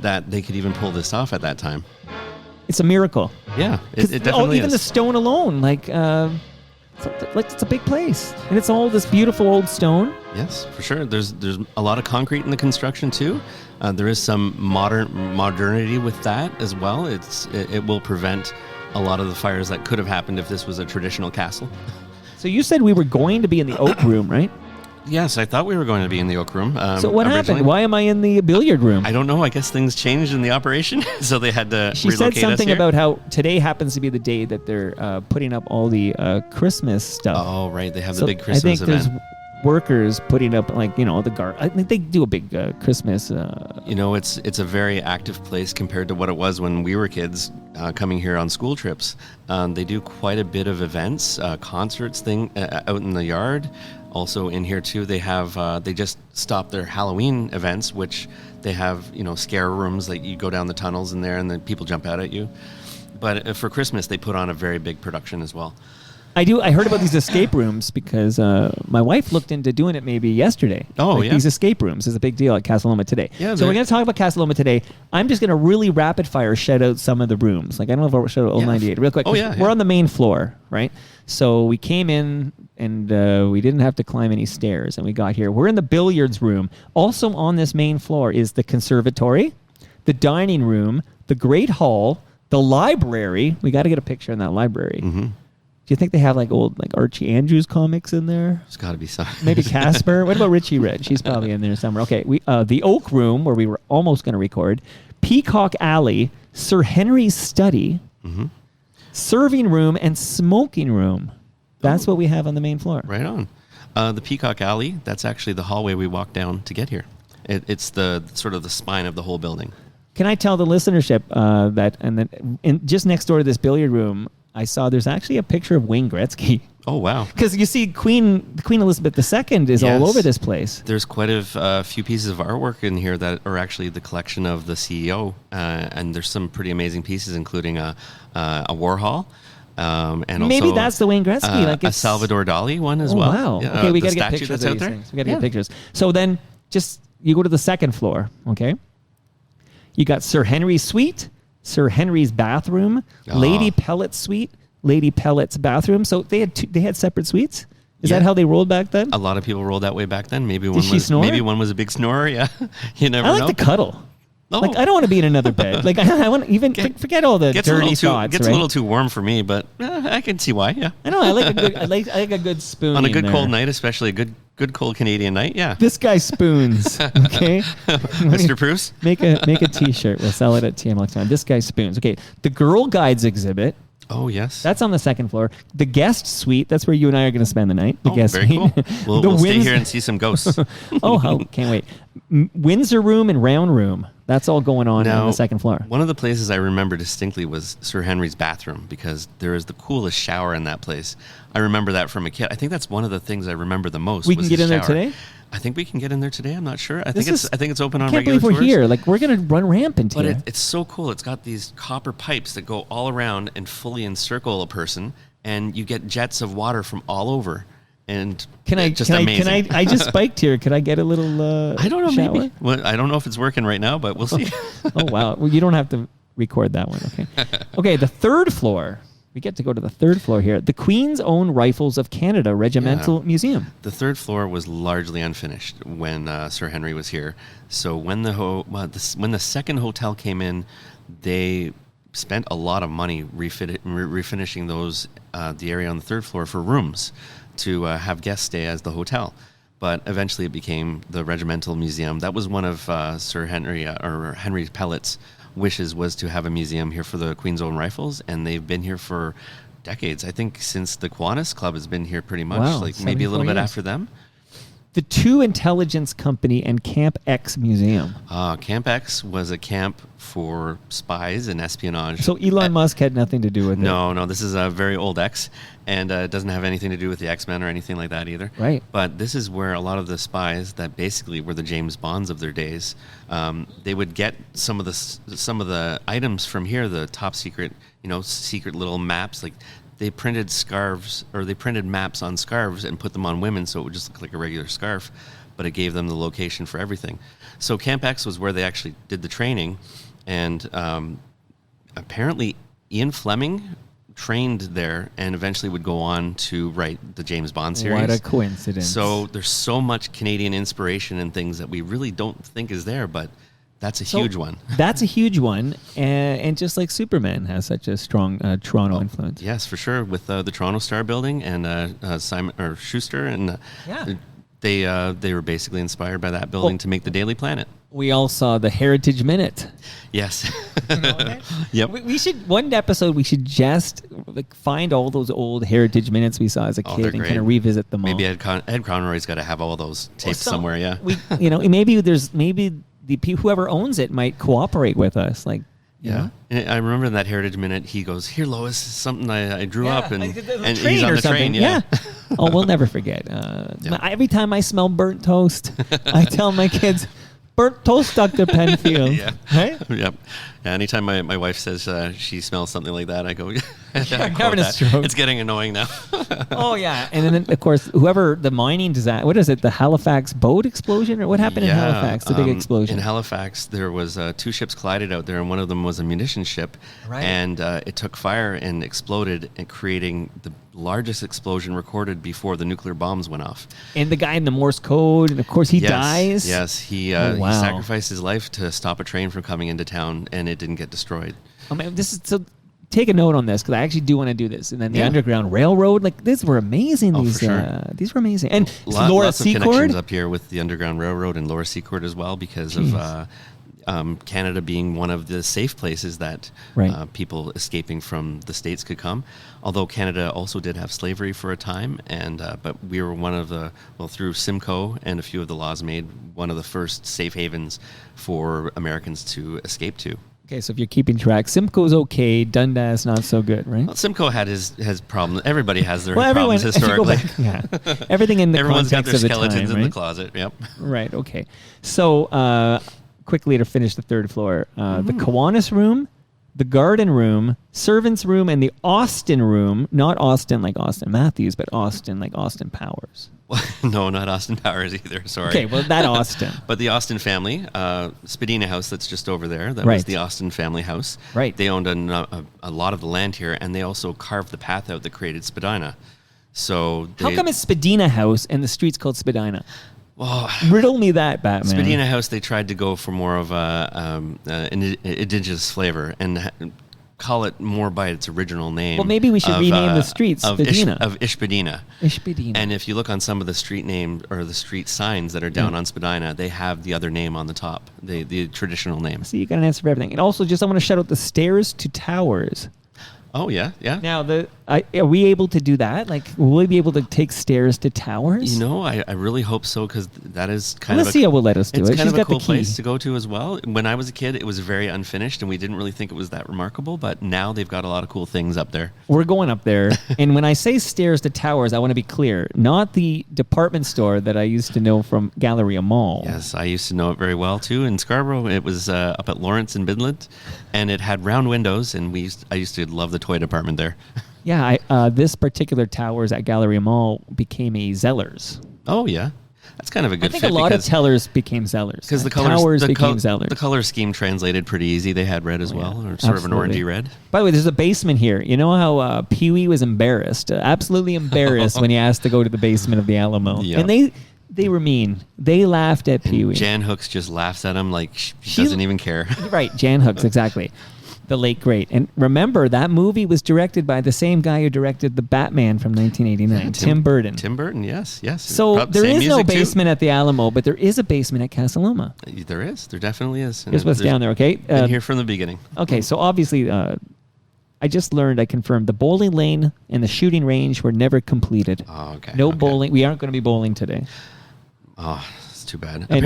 Speaker 1: that they could even pull this off at that time.
Speaker 3: It's a miracle.
Speaker 1: Yeah, it definitely
Speaker 3: even
Speaker 1: is.
Speaker 3: the stone alone, like it's a big place, and it's all this beautiful old stone.
Speaker 1: Yes, for sure. There's a lot of concrete in the construction too. There is some modernity with that as well. It will prevent a lot of the fires that could have happened if this was a traditional castle.
Speaker 3: So you said we were going to be in the oak room, right?
Speaker 1: Yes, I thought we were going to be in the oak room.
Speaker 3: So what
Speaker 1: originally.
Speaker 3: happened? Why am I in the billiard room?
Speaker 1: I don't know. I guess things changed in the operation, so they had to
Speaker 3: She
Speaker 1: relocate
Speaker 3: said something
Speaker 1: us here.
Speaker 3: about how today happens to be the day that they're putting up all the Christmas stuff.
Speaker 1: Oh, right. They have
Speaker 3: So
Speaker 1: the big Christmas
Speaker 3: I think
Speaker 1: event.
Speaker 3: there's workers putting up, like, the I think they do a big Christmas.
Speaker 1: It's a very active place compared to what it was when we were kids coming here on school trips. They do quite a bit of events, concerts out in the yard. Also in here too, they have they just stopped their Halloween events, which they have scare rooms, like you go down the tunnels in there and then people jump out at you. But for Christmas, they put on a very big production as well.
Speaker 3: I heard about these escape rooms because my wife looked into doing it maybe yesterday.
Speaker 1: Oh, yeah.
Speaker 3: These escape rooms is a big deal at Casa Loma today.
Speaker 1: Yeah,
Speaker 3: so we're going to talk about Casa Loma today. I'm just going to really rapid fire shout out some of the rooms. Like, I don't know if I'll shout out 098 real quick.
Speaker 1: Oh, yeah,
Speaker 3: We're
Speaker 1: yeah.
Speaker 3: on the main floor, right? So we came in and we didn't have to climb any stairs, and we got here. We're in the billiards room. Also on this main floor is the conservatory, the dining room, the great hall, the library. We got to get a picture in that library.
Speaker 1: Mm-hmm.
Speaker 3: Do you think they have old Archie Andrews comics in there?
Speaker 1: There's got to be some.
Speaker 3: Maybe Casper. What about Richie Red? She's probably in there somewhere. Okay, the Oak Room where we were almost going to record, Peacock Alley, Sir Henry's study, serving room, and smoking room. That's what we have on the main floor.
Speaker 1: Right on. The Peacock Alley, that's actually the hallway we walked down to get here. It's the sort of the spine of the whole building.
Speaker 3: Can I tell the listenership that, and then just next door to this billiard room, I saw there's actually a picture of Wayne Gretzky.
Speaker 1: Oh, wow.
Speaker 3: Because you see Queen Elizabeth II is all
Speaker 1: Yes.
Speaker 3: over this place.
Speaker 1: There's quite a few pieces of artwork in here that are actually the collection of the CEO, and there's some pretty amazing pieces, including a Warhol, and also
Speaker 3: Maybe that's the Wayne Gretzky.
Speaker 1: a Salvador Dali one as well.
Speaker 3: Wow.
Speaker 1: Yeah,
Speaker 3: Okay, we
Speaker 1: the
Speaker 3: got to get
Speaker 1: statue
Speaker 3: pictures
Speaker 1: that's
Speaker 3: of
Speaker 1: out
Speaker 3: these
Speaker 1: there.
Speaker 3: things. We got to get pictures. So then just you go to the second floor, okay? You got Sir Henry's suite, Sir Henry's bathroom, Lady Pellet's suite, Lady Pellet's bathroom. So they had separate suites? Is that how they rolled back then?
Speaker 1: A lot of people rolled that way back then. Maybe
Speaker 3: she snore?
Speaker 1: Maybe one was a big snorer. Yeah, you never
Speaker 3: I
Speaker 1: know.
Speaker 3: like to cuddle.
Speaker 1: Oh.
Speaker 3: Like, I don't want to be in another bed. Like, I want to even forget all the dirty thoughts.
Speaker 1: Gets
Speaker 3: right?
Speaker 1: a little too warm for me, but I can see why. Yeah,
Speaker 3: I know. I like a good spoon
Speaker 1: on a
Speaker 3: in
Speaker 1: good
Speaker 3: there.
Speaker 1: cold night, especially a good good cold Canadian night. Yeah.
Speaker 3: This guy spoons. Okay,
Speaker 1: Mr. Bruce.
Speaker 3: make a T-shirt. We'll sell it at TM Electron. This guy spoons. Okay, the Girl Guides exhibit.
Speaker 1: Oh, yes.
Speaker 3: That's on the second floor. The guest suite. That's where you and I are going to spend the night. The guest
Speaker 1: very
Speaker 3: suite.
Speaker 1: cool. We'll stay here and see some ghosts.
Speaker 3: Can't wait. Windsor room and round room. That's all going on the second floor.
Speaker 1: One of the places I remember distinctly was Sir Henry's bathroom because there is the coolest shower in that place. I remember that from a kid. I think that's one of the things I remember the most.
Speaker 3: We can get in there today?
Speaker 1: I think we can get in there today. I'm not sure. I think it's open on
Speaker 3: I can't
Speaker 1: regular
Speaker 3: believe we're
Speaker 1: tours.
Speaker 3: here. Like, we're going to run rampant
Speaker 1: But
Speaker 3: here.
Speaker 1: it's so cool. It's got these copper pipes that go all around and fully encircle a person, and you get jets of water from all over. And amazing.
Speaker 3: I just spiked here. Could I get a little
Speaker 1: I don't know,
Speaker 3: shower?
Speaker 1: maybe. Well, I don't know if it's working right now, but we'll see.
Speaker 3: Oh, wow. Well, you don't have to record that one. Okay. Okay, the third floor. We get to go to the third floor here. The Queen's Own Rifles of Canada Regimental Museum.
Speaker 1: The third floor was largely unfinished when Sir Henry was here. So when the second hotel came in, they spent a lot of money refinishing those the area on the third floor for rooms to have guests stay as the hotel. But eventually it became the Regimental Museum. That was one of Sir Henry or Henry Pellet's wishes, was to have a museum here for the Queen's Own Rifles, and they've been here for decades. I think since the Kiwanis Club has been here pretty much,
Speaker 3: Wow,
Speaker 1: like maybe a little
Speaker 3: 74
Speaker 1: bit
Speaker 3: years.
Speaker 1: after them.
Speaker 3: The Two Intelligence Company and Camp X Museum.
Speaker 1: Camp X was a camp for spies and espionage.
Speaker 3: So Elon Musk had nothing to do with it.
Speaker 1: No, this is a very old X, and it doesn't have anything to do with the X-Men or anything like that either.
Speaker 3: Right.
Speaker 1: But this is where a lot of the spies that basically were the James Bonds of their days, they would get some of the items from here, the top secret, secret little maps. Like they printed scarves, or they printed maps on scarves and put them on women, so it would just look like a regular scarf, but it gave them the location for everything. So Camp X was where they actually did the training. And apparently Ian Fleming trained there and eventually would go on to write the James Bond series.
Speaker 3: What a coincidence.
Speaker 1: So there's so much Canadian inspiration and things that we really don't think is there, but that's a huge one.
Speaker 3: That's a huge one. And just like Superman has such a strong Toronto influence.
Speaker 1: Yes, for sure. With the Toronto Star Building and Simon or Schuster, and they were basically inspired by that building to make the Daily Planet.
Speaker 3: We all saw the Heritage Minute.
Speaker 1: Yes.
Speaker 3: Yep. We should one episode. We should just find all those old Heritage Minutes we saw as a kid and kind of revisit them all.
Speaker 1: Maybe Ed Conroy's got to have all those tapes somewhere. Yeah.
Speaker 3: Maybe the people, whoever owns it might cooperate with us.
Speaker 1: Yeah. And I remember in that Heritage Minute, he goes, "Here, Lois, something I drew up," and he's on the train. Yeah.
Speaker 3: Oh, we'll never forget. Every time I smell burnt toast, I tell my kids, "Burnt toast, Dr. Penfield."
Speaker 1: Yeah.
Speaker 3: Right?
Speaker 1: Yep. Yeah, anytime my wife says she smells something like that, I go,
Speaker 3: having a stroke.
Speaker 1: It's getting annoying now.
Speaker 3: Oh, yeah. And then, of course, whoever the mining disaster, what is it, the Halifax boat explosion? Or what happened in Halifax, the big explosion?
Speaker 1: In Halifax, there was 2 ships collided out there, and one of them was a munition ship.
Speaker 3: Right.
Speaker 1: And it took fire and exploded, and creating the largest explosion recorded before the nuclear bombs went off.
Speaker 3: And the guy in the Morse code, and of course he dies.
Speaker 1: Yes, he sacrificed his life to stop a train from coming into town, and it didn't get destroyed.
Speaker 3: I mean, take a note on this, because I actually do want to do this. And then the Underground Railroad, these were amazing.
Speaker 1: For sure.
Speaker 3: These were amazing. And Laura
Speaker 1: lots of
Speaker 3: Secord
Speaker 1: connections up here with the Underground Railroad and Laura Secord as well, because of Canada being one of the safe places that people escaping from the States could come. Although Canada also did have slavery for a time, and but we were one of the, through Simcoe and a few of the laws made, one of the first safe havens for Americans to escape to.
Speaker 3: Okay, so if you're keeping track, Simcoe's okay, Dundas not so good, right?
Speaker 1: Well, Simcoe had his problems. Everybody has their problems historically.
Speaker 3: Everything in the
Speaker 1: Everyone's got their
Speaker 3: context of the
Speaker 1: skeletons
Speaker 3: time,
Speaker 1: in the closet. Yep.
Speaker 3: Right. Okay. So quickly to finish the third floor, the Kiwanis room, the garden room, servants room, and the Austin room. Not Austin like Austin Matthews, but Austin like Austin Powers.
Speaker 1: No, not Austin Powers either. Sorry.
Speaker 3: Okay, well, that Austin.
Speaker 1: But the Austin family, Spadina House that's just over there, that was the Austin family house.
Speaker 3: Right.
Speaker 1: They owned a lot of the land here, and they also carved the path out that created Spadina. So
Speaker 3: how come it's Spadina House and the street's called Spadina?
Speaker 1: Well,
Speaker 3: riddle me that, Batman.
Speaker 1: Spadina House, they tried to go for more of an indigenous flavor, and call it more by its original name.
Speaker 3: Well, maybe we should rename the streets
Speaker 1: of
Speaker 3: Spadina.
Speaker 1: of Ishbadina.
Speaker 3: Ishbadina.
Speaker 1: And if you look on some of the street names or the street signs that are down on Spadina, they have the other name on the top, the traditional name.
Speaker 3: See, you got an answer for everything. And also, just I want to shout out the stairs to towers.
Speaker 1: Oh, yeah, yeah.
Speaker 3: Now, are we able to do that? Like, will we be able to take stairs to towers?
Speaker 1: You know, I really hope so, because that is kind
Speaker 3: Alicia will let us do
Speaker 1: it's
Speaker 3: it.
Speaker 1: kind
Speaker 3: She's
Speaker 1: of a
Speaker 3: got
Speaker 1: cool
Speaker 3: the key.
Speaker 1: place to go to as well. When I was a kid, it was very unfinished, and we didn't really think it was that remarkable, but now they've got a lot of cool things up there.
Speaker 3: We're going up there. And when I say stairs to towers, I want to be clear. Not the department store that I used to know from Galleria Mall.
Speaker 1: Yes, I used to know it very well, too. In Scarborough, it was up at Lawrence and Midland, and it had round windows, and I used to love the toy department there.
Speaker 3: Yeah, this particular towers at Galleria Mall became a Zellers.
Speaker 1: Oh, yeah. That's kind of a good
Speaker 3: I think
Speaker 1: fit
Speaker 3: a lot of tellers became Zellers.
Speaker 1: because the
Speaker 3: towers became Zellers.
Speaker 1: the color scheme translated pretty easy. They had red as well, or sort of an
Speaker 3: Absolutely.
Speaker 1: orangey red.
Speaker 3: By the way, there's a basement here. You know how Pee-wee was embarrassed, absolutely embarrassed when he asked to go to the basement of the Alamo.
Speaker 1: Yep.
Speaker 3: And they were mean. They laughed at Pee-wee.
Speaker 1: Jan Hooks just laughs at him like she
Speaker 3: She-
Speaker 1: doesn't even care.
Speaker 3: Right, Jan Hooks, exactly. The late great. And remember, that movie was directed by the same guy who directed The Batman from 1989, Tim Burton.
Speaker 1: Tim Burton, yes.
Speaker 3: So
Speaker 1: Probably
Speaker 3: there
Speaker 1: same
Speaker 3: is no
Speaker 1: music, too.
Speaker 3: basement at the Alamo, but there is a basement at Casa Loma.
Speaker 1: There is. There definitely is. And
Speaker 3: Here's what's
Speaker 1: there's
Speaker 3: down there, okay?
Speaker 1: Been here from the beginning.
Speaker 3: Okay, so obviously, I just learned, I confirmed, the bowling lane and the shooting range were never completed.
Speaker 1: Oh, okay.
Speaker 3: No
Speaker 1: okay.
Speaker 3: bowling. We aren't going to be bowling today.
Speaker 1: Oh, it's too bad.
Speaker 3: And,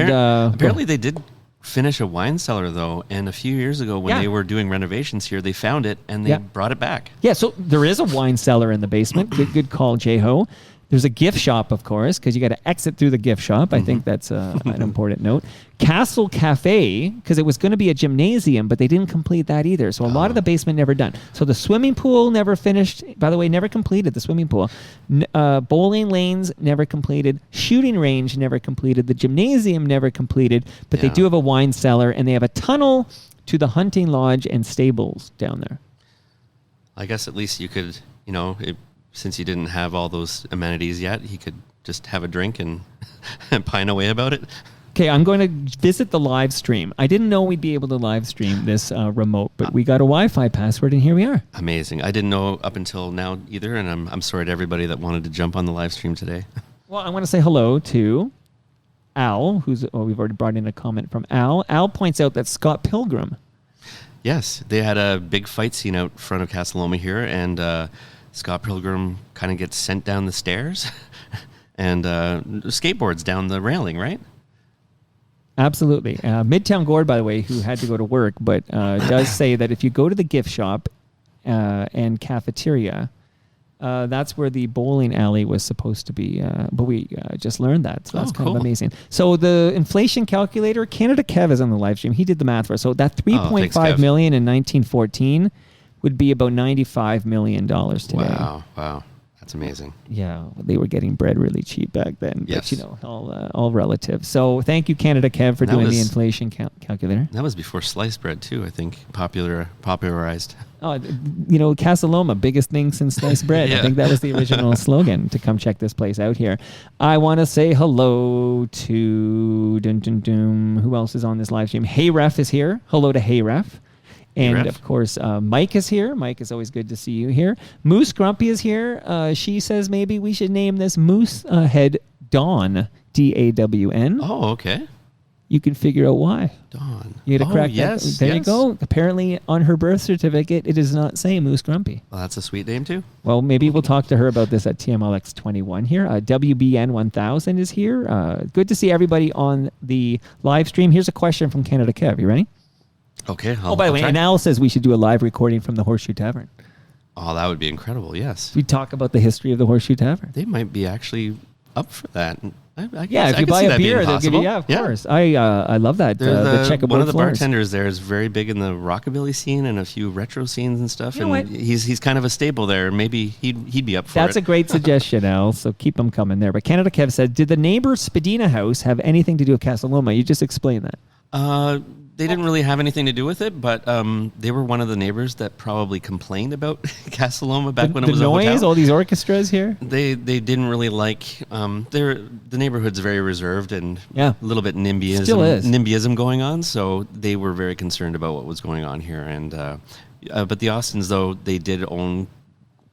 Speaker 1: Apparently they did finish a wine cellar, though, and a few years ago when
Speaker 3: Yeah.
Speaker 1: they were doing renovations here, they found it and they
Speaker 3: Yeah.
Speaker 1: brought it back.
Speaker 3: Yeah, so there is a wine cellar in the basement. Good call, J-Ho. There's a gift shop, of course, because you got to exit through the gift shop. I think that's an important note. Castle Cafe, because it was going to be a gymnasium, but they didn't complete that either. So a lot of the basement never done. So the swimming pool never finished. By the way, never completed the swimming pool. Bowling lanes never completed. Shooting range never completed. The gymnasium never completed. But they
Speaker 1: Yeah.
Speaker 3: do have a wine cellar, and they have a tunnel to the hunting lodge and stables down there.
Speaker 1: I guess at least you could, since you didn't have all those amenities yet, he could just have a drink and pine away about it.
Speaker 3: Okay, I'm going to visit the live stream. I didn't know we'd be able to live stream this remote, but we got a Wi-Fi password, and here we are.
Speaker 1: Amazing. I didn't know up until now either, and I'm sorry to everybody that wanted to jump on the live stream today.
Speaker 3: Well, I want to say hello to Al, we've already brought in a comment from Al. Al points out that Scott Pilgrim.
Speaker 1: Yes, they had a big fight scene out front of Casa Loma here, and Scott Pilgrim kind of gets sent down the stairs and skateboards down the railing, right?
Speaker 3: Absolutely. Midtown Gord, by the way, who had to go to work, but does say that if you go to the gift shop and cafeteria, that's where the bowling alley was supposed to be. But we just learned that. So that's kind of
Speaker 1: cool.
Speaker 3: amazing. So the inflation calculator, Canada Kev is on the live stream. He did the math for us. So that
Speaker 1: thanks,
Speaker 3: 3.5
Speaker 1: Kev.
Speaker 3: million in 1914 would be about $95 million today.
Speaker 1: Wow. That's amazing.
Speaker 3: Yeah, they were getting bread really cheap back then.
Speaker 1: Yes.
Speaker 3: But, all relative. So thank you, Canada Kev, for
Speaker 1: That
Speaker 3: doing the
Speaker 1: was-
Speaker 3: inflation calculator.
Speaker 1: That was before sliced bread, too, I think, popularized.
Speaker 3: Oh, Casa Loma, biggest thing since sliced bread. I
Speaker 1: Yeah.
Speaker 3: think that was the original slogan to come check this place out here. I want to say hello to who else is on this live stream? Hey Ref is here. Hello to Hey Ref. And
Speaker 1: Ref.
Speaker 3: of course, Mike is here. Mike, is always good to see you here. Moose Grumpy is here. She says maybe we should name this Moose Head Dawn, D-A-W-N.
Speaker 1: Oh, okay.
Speaker 3: You can figure out why.
Speaker 1: Dawn.
Speaker 3: You had to crack
Speaker 1: yes,
Speaker 3: that. There you
Speaker 1: yes.
Speaker 3: go. Apparently, on her birth certificate, it does not say Moose Grumpy.
Speaker 1: Well, that's a sweet name, too.
Speaker 3: Well, maybe we'll talk to her about this at TMLX 21 here. WBN 1000 is here. Good to see everybody on the live stream. Here's a question from Canada Kev. You ready?
Speaker 1: Okay.
Speaker 3: By the way,
Speaker 1: try.
Speaker 3: and Al says we should do a live recording from the Horseshoe Tavern.
Speaker 1: Oh, that would be incredible, yes.
Speaker 3: We talk about the history of the Horseshoe Tavern.
Speaker 1: They might be actually up for that. I
Speaker 3: Yeah, if you buy a beer, they'll give you. Yeah, of course. I love that. The checkerboard
Speaker 1: one of the
Speaker 3: floors.
Speaker 1: bartenders there is very big in the rockabilly scene and a few retro scenes and stuff.
Speaker 3: You know
Speaker 1: and
Speaker 3: what?
Speaker 1: he's kind of a staple there. Maybe he'd be up for
Speaker 3: That's
Speaker 1: it.
Speaker 3: a great suggestion, Al. So keep them coming there. But Canada Kev said, did the neighbor Spadina house have anything to do with Casa Loma? You just explained that.
Speaker 1: They didn't really have anything to do with it, but they were one of the neighbors that probably complained about Casa Loma back when it was
Speaker 3: the
Speaker 1: a
Speaker 3: noise,
Speaker 1: hotel.
Speaker 3: all these orchestras here.
Speaker 1: They didn't really like. The neighborhood's very reserved and
Speaker 3: Yeah.
Speaker 1: a little bit NIMBYism.
Speaker 3: Still is.
Speaker 1: NIMBYism going on, so they were very concerned about what was going on here. And but the Austins, though, they did own.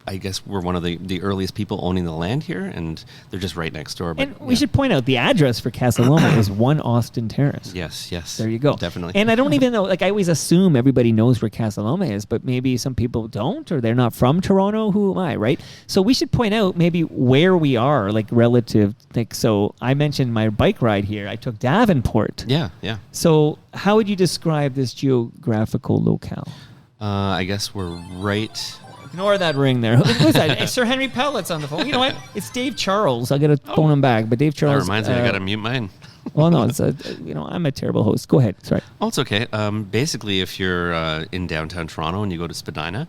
Speaker 1: I guess we're one of the earliest people owning the land here, and they're just right next door. But,
Speaker 3: And we should point out the address for Casa Loma is 1 Austin Terrace.
Speaker 1: Yes.
Speaker 3: There you go.
Speaker 1: Definitely.
Speaker 3: And I don't even know, like I always assume everybody knows where Casa Loma is, but maybe some people don't, or they're not from Toronto. Who am I, right? So we should point out maybe where we are, like relative. Like, so I mentioned my bike ride here. I took Davenport.
Speaker 1: Yeah.
Speaker 3: So how would you describe this geographical locale?
Speaker 1: I guess we're right.
Speaker 3: Ignore that ring there. Who's that? It's Sir Henry Pellet's on the phone. You know what? It's Dave Charles. I got to phone him back. But Dave Charles.
Speaker 1: That reminds me, I got to mute mine.
Speaker 3: Well, no, it's I'm a terrible host. Go ahead. Sorry.
Speaker 1: Oh, it's okay. Basically, if you're in downtown Toronto and you go to Spadina,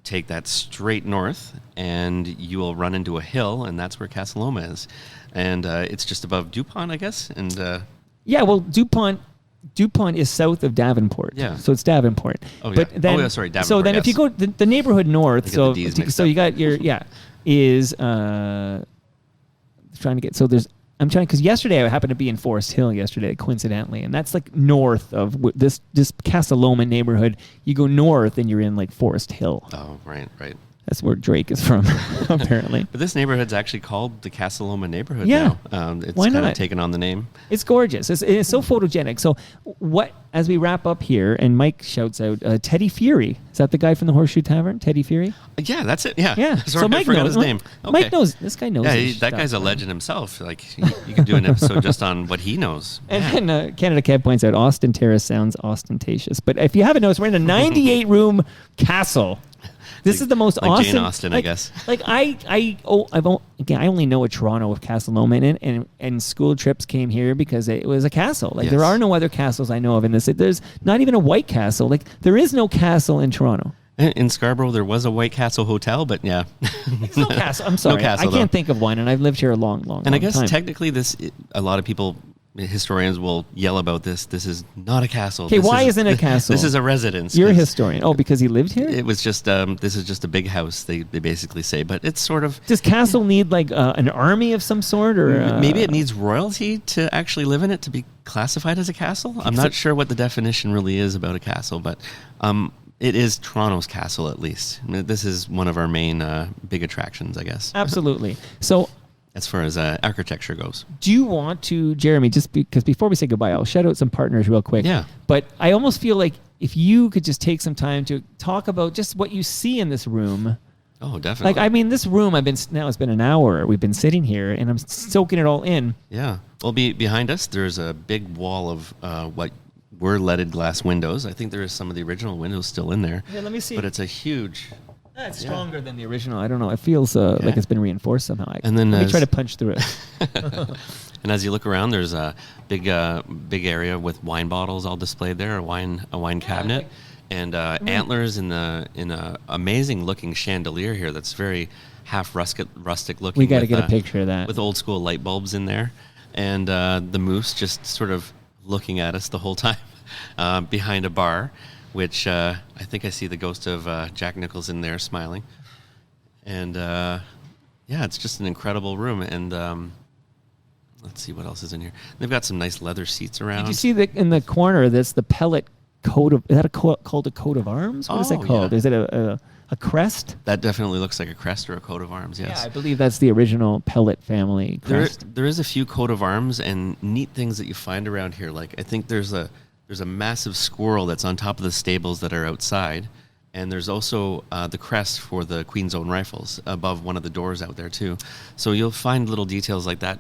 Speaker 1: take that straight north, and you will run into a hill, and that's where Casa Loma is. And it's just above DuPont, I guess. And
Speaker 3: Yeah, well, DuPont is south of Davenport.
Speaker 1: Yeah.
Speaker 3: So it's Davenport.
Speaker 1: Oh, yeah.
Speaker 3: But then,
Speaker 1: Oh, yeah, sorry,
Speaker 3: So
Speaker 1: Davenport,
Speaker 3: then if you
Speaker 1: yes.
Speaker 3: go the neighborhood north,
Speaker 1: I get
Speaker 3: so
Speaker 1: the Ds mixed
Speaker 3: so you
Speaker 1: up.
Speaker 3: got your is trying to get I'm trying because yesterday I happened to be in Forest Hill yesterday coincidentally, and that's like north of this Casa Loma neighborhood. You go north and you're in like Forest Hill.
Speaker 1: oh, right.
Speaker 3: That's where Drake is from, apparently.
Speaker 1: But this neighborhood's actually called the Casa Loma neighborhood
Speaker 3: Yeah.
Speaker 1: now. It's
Speaker 3: Why
Speaker 1: kind of
Speaker 3: not?
Speaker 1: taken on the name.
Speaker 3: It's gorgeous. It's so photogenic. So what, as we wrap up here, and Mike shouts out, Teddy Fury. Is that the guy from the Horseshoe Tavern? Teddy Fury?
Speaker 1: Yeah, that's it. Yeah.
Speaker 3: Yeah.
Speaker 1: Sorry, I
Speaker 3: Mike
Speaker 1: forgot
Speaker 3: knows.
Speaker 1: his name.
Speaker 3: Mike
Speaker 1: Okay.
Speaker 3: knows. This guy knows.
Speaker 1: Yeah,
Speaker 3: his
Speaker 1: that
Speaker 3: stuff,
Speaker 1: guy's a
Speaker 3: man.
Speaker 1: legend himself. Like, you could do an episode just on what he knows.
Speaker 3: And then Canada Kev points out Austin Terrace sounds ostentatious. But if you haven't noticed, we're in a 98-room castle. This is the most
Speaker 1: like
Speaker 3: awesome.
Speaker 1: Jane Austen, I guess.
Speaker 3: Like I only know a Toronto of Casa Loma, and school trips came here because it was a castle. Like there
Speaker 1: Yes.
Speaker 3: are no other castles I know of in this. There's not even a White Castle. Like there is no castle in Toronto.
Speaker 1: In Scarborough, there was a White Castle Hotel, but yeah.
Speaker 3: There's no castle. I'm sorry,
Speaker 1: castle,
Speaker 3: I can't
Speaker 1: though.
Speaker 3: think of one, and I've lived here a long
Speaker 1: And I guess
Speaker 3: time.
Speaker 1: technically a lot of people, historians will yell about this. This is not a castle.
Speaker 3: Okay,
Speaker 1: This
Speaker 3: why
Speaker 1: is-
Speaker 3: isn't it a castle?
Speaker 1: This is a residence.
Speaker 3: You're a
Speaker 1: It's-
Speaker 3: historian. Oh, because he lived here?
Speaker 1: It was just, this is just a big house, they basically say. But it's sort of,
Speaker 3: Does castle need like an army of some sort, or
Speaker 1: maybe it needs royalty to actually live in it to be classified as a castle. I'm not sure what the definition really is about a castle, but it is Toronto's castle at least. I mean, this is one of our main big attractions, I guess,
Speaker 3: Absolutely. So
Speaker 1: as far as architecture goes.
Speaker 3: do you want to, Jeremy, just because before we say goodbye, I'll shout out some partners real quick.
Speaker 1: Yeah.
Speaker 3: But I almost feel like if you could just take some time to talk about just what you see in this room.
Speaker 1: Oh, definitely.
Speaker 3: Like, I mean, this room, it's been an hour. We've been sitting here and I'm soaking it all in.
Speaker 1: Yeah. Well, behind us, there's a big wall of what were leaded glass windows. I think there is some of the original windows still in there.
Speaker 3: Here, let me see.
Speaker 1: But it's a huge...
Speaker 3: It's stronger than the original. I don't know. It feels like it's been reinforced somehow.
Speaker 1: And then
Speaker 3: let me
Speaker 1: as-
Speaker 3: try to punch through it.
Speaker 1: And as you look around, there's a big area with wine bottles all displayed there, a wine cabinet, and antlers in a amazing looking chandelier here that's very half rustic looking.
Speaker 3: We got to
Speaker 1: with,
Speaker 3: get a picture of that.
Speaker 1: with old school light bulbs in there, and the moose just sort of looking at us the whole time behind a bar, which I think I see the ghost of Jack Nichols in there smiling, and yeah, it's just an incredible room. And let's see what else is in here. They've got some nice leather seats around.
Speaker 3: Did you see in the corner that's the pellet coat of, is that called a coat of arms? What is that
Speaker 1: Oh,
Speaker 3: called?
Speaker 1: yeah.
Speaker 3: Is it a crest?
Speaker 1: That definitely looks like a crest or a coat of arms, yes.
Speaker 3: Yeah, I believe that's the original pellet family crest.
Speaker 1: There is a few coat of arms and neat things that you find around here. Like, I think there's a massive squirrel that's on top of the stables that are outside. And there's also the crest for the Queen's Own rifles above one of the doors out there, too. So you'll find little details like that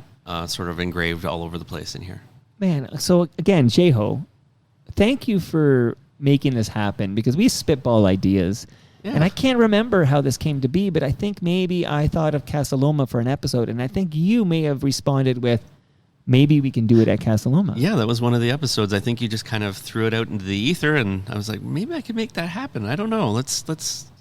Speaker 1: sort of engraved all over the place in here.
Speaker 3: Man, so again, Jeho, thank you for making this happen because we spitball ideas.
Speaker 1: Yeah.
Speaker 3: And I can't remember how this came to be, but I think maybe I thought of Casa Loma for an episode, and I think you may have responded with, maybe we can do it at Casa Loma.
Speaker 1: Yeah, that was one of the episodes. I think you just kind of threw it out into the ether, and I was like, maybe I could make that happen. I don't know. Let's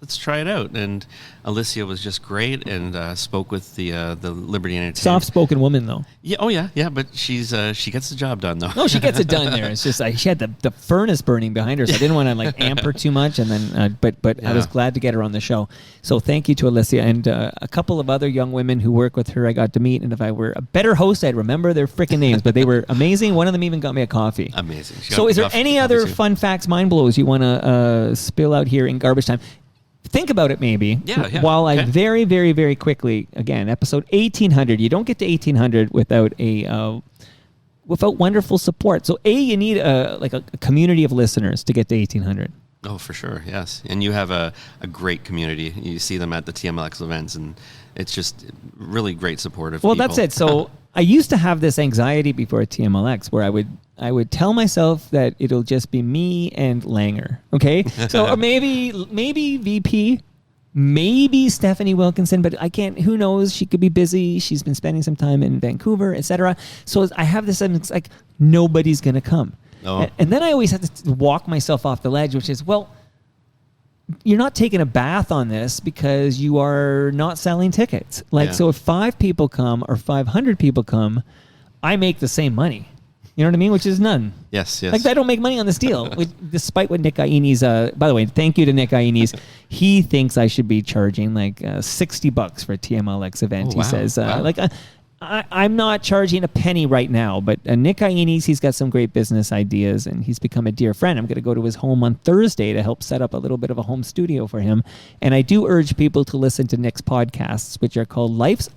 Speaker 1: let's try it out. And Alicia was just great and spoke with the Liberty Entertainment.
Speaker 3: Soft-spoken woman, though.
Speaker 1: Yeah, oh yeah, but she's she gets the job done though.
Speaker 3: No, she gets it done there. It's just she had the furnace burning behind her, so I didn't want to like amp her too much. And then, but I was glad to get her on the show. So thank you to Alicia and a couple of other young women who work with her. I got to meet, and if I were a better host, I'd remember their freaking names. But they were amazing. One of them even got me a coffee.
Speaker 1: Amazing.
Speaker 3: So, is there any other fun facts, mind blows you want to spill out here in garbage time? Think about it, maybe.
Speaker 1: Yeah.
Speaker 3: While I very, very, very quickly, again, episode 1800. You don't get to 1800 without without wonderful support. So, you need a community of listeners to get to 1800.
Speaker 1: Oh, for sure, yes. And you have a great community. You see them at the TMLX events, and it's just really great supportive people.
Speaker 3: That's it. So I used to have this anxiety before TMLX where I would tell myself that it'll just be me and Langer, okay? So or maybe VP, maybe Stephanie Wilkinson, but I can't, who knows? She could be busy. She's been spending some time in Vancouver, etc. So I have this, it's like, nobody's going to come.
Speaker 1: Oh.
Speaker 3: And then I always have to walk myself off the ledge, which is, well, you're not taking a bath on this because you are not selling tickets. So if 5 people come or 500 people come, I make the same money. You know what I mean? Which is none.
Speaker 1: Yes.
Speaker 3: Like, I don't make money on this deal, despite what Nick Ianni's, by the way, thank you to Nick Ianni's. He thinks I should be charging like $60 for a TMLX event.
Speaker 1: Oh, wow.
Speaker 3: He says,
Speaker 1: Wow.
Speaker 3: I'm not charging a penny right now, but Nick Ianni's, he's got some great business ideas, and he's become a dear friend. I'm going to go to his home on Thursday to help set up a little bit of a home studio for him. And I do urge people to listen to Nick's podcasts, which are called that's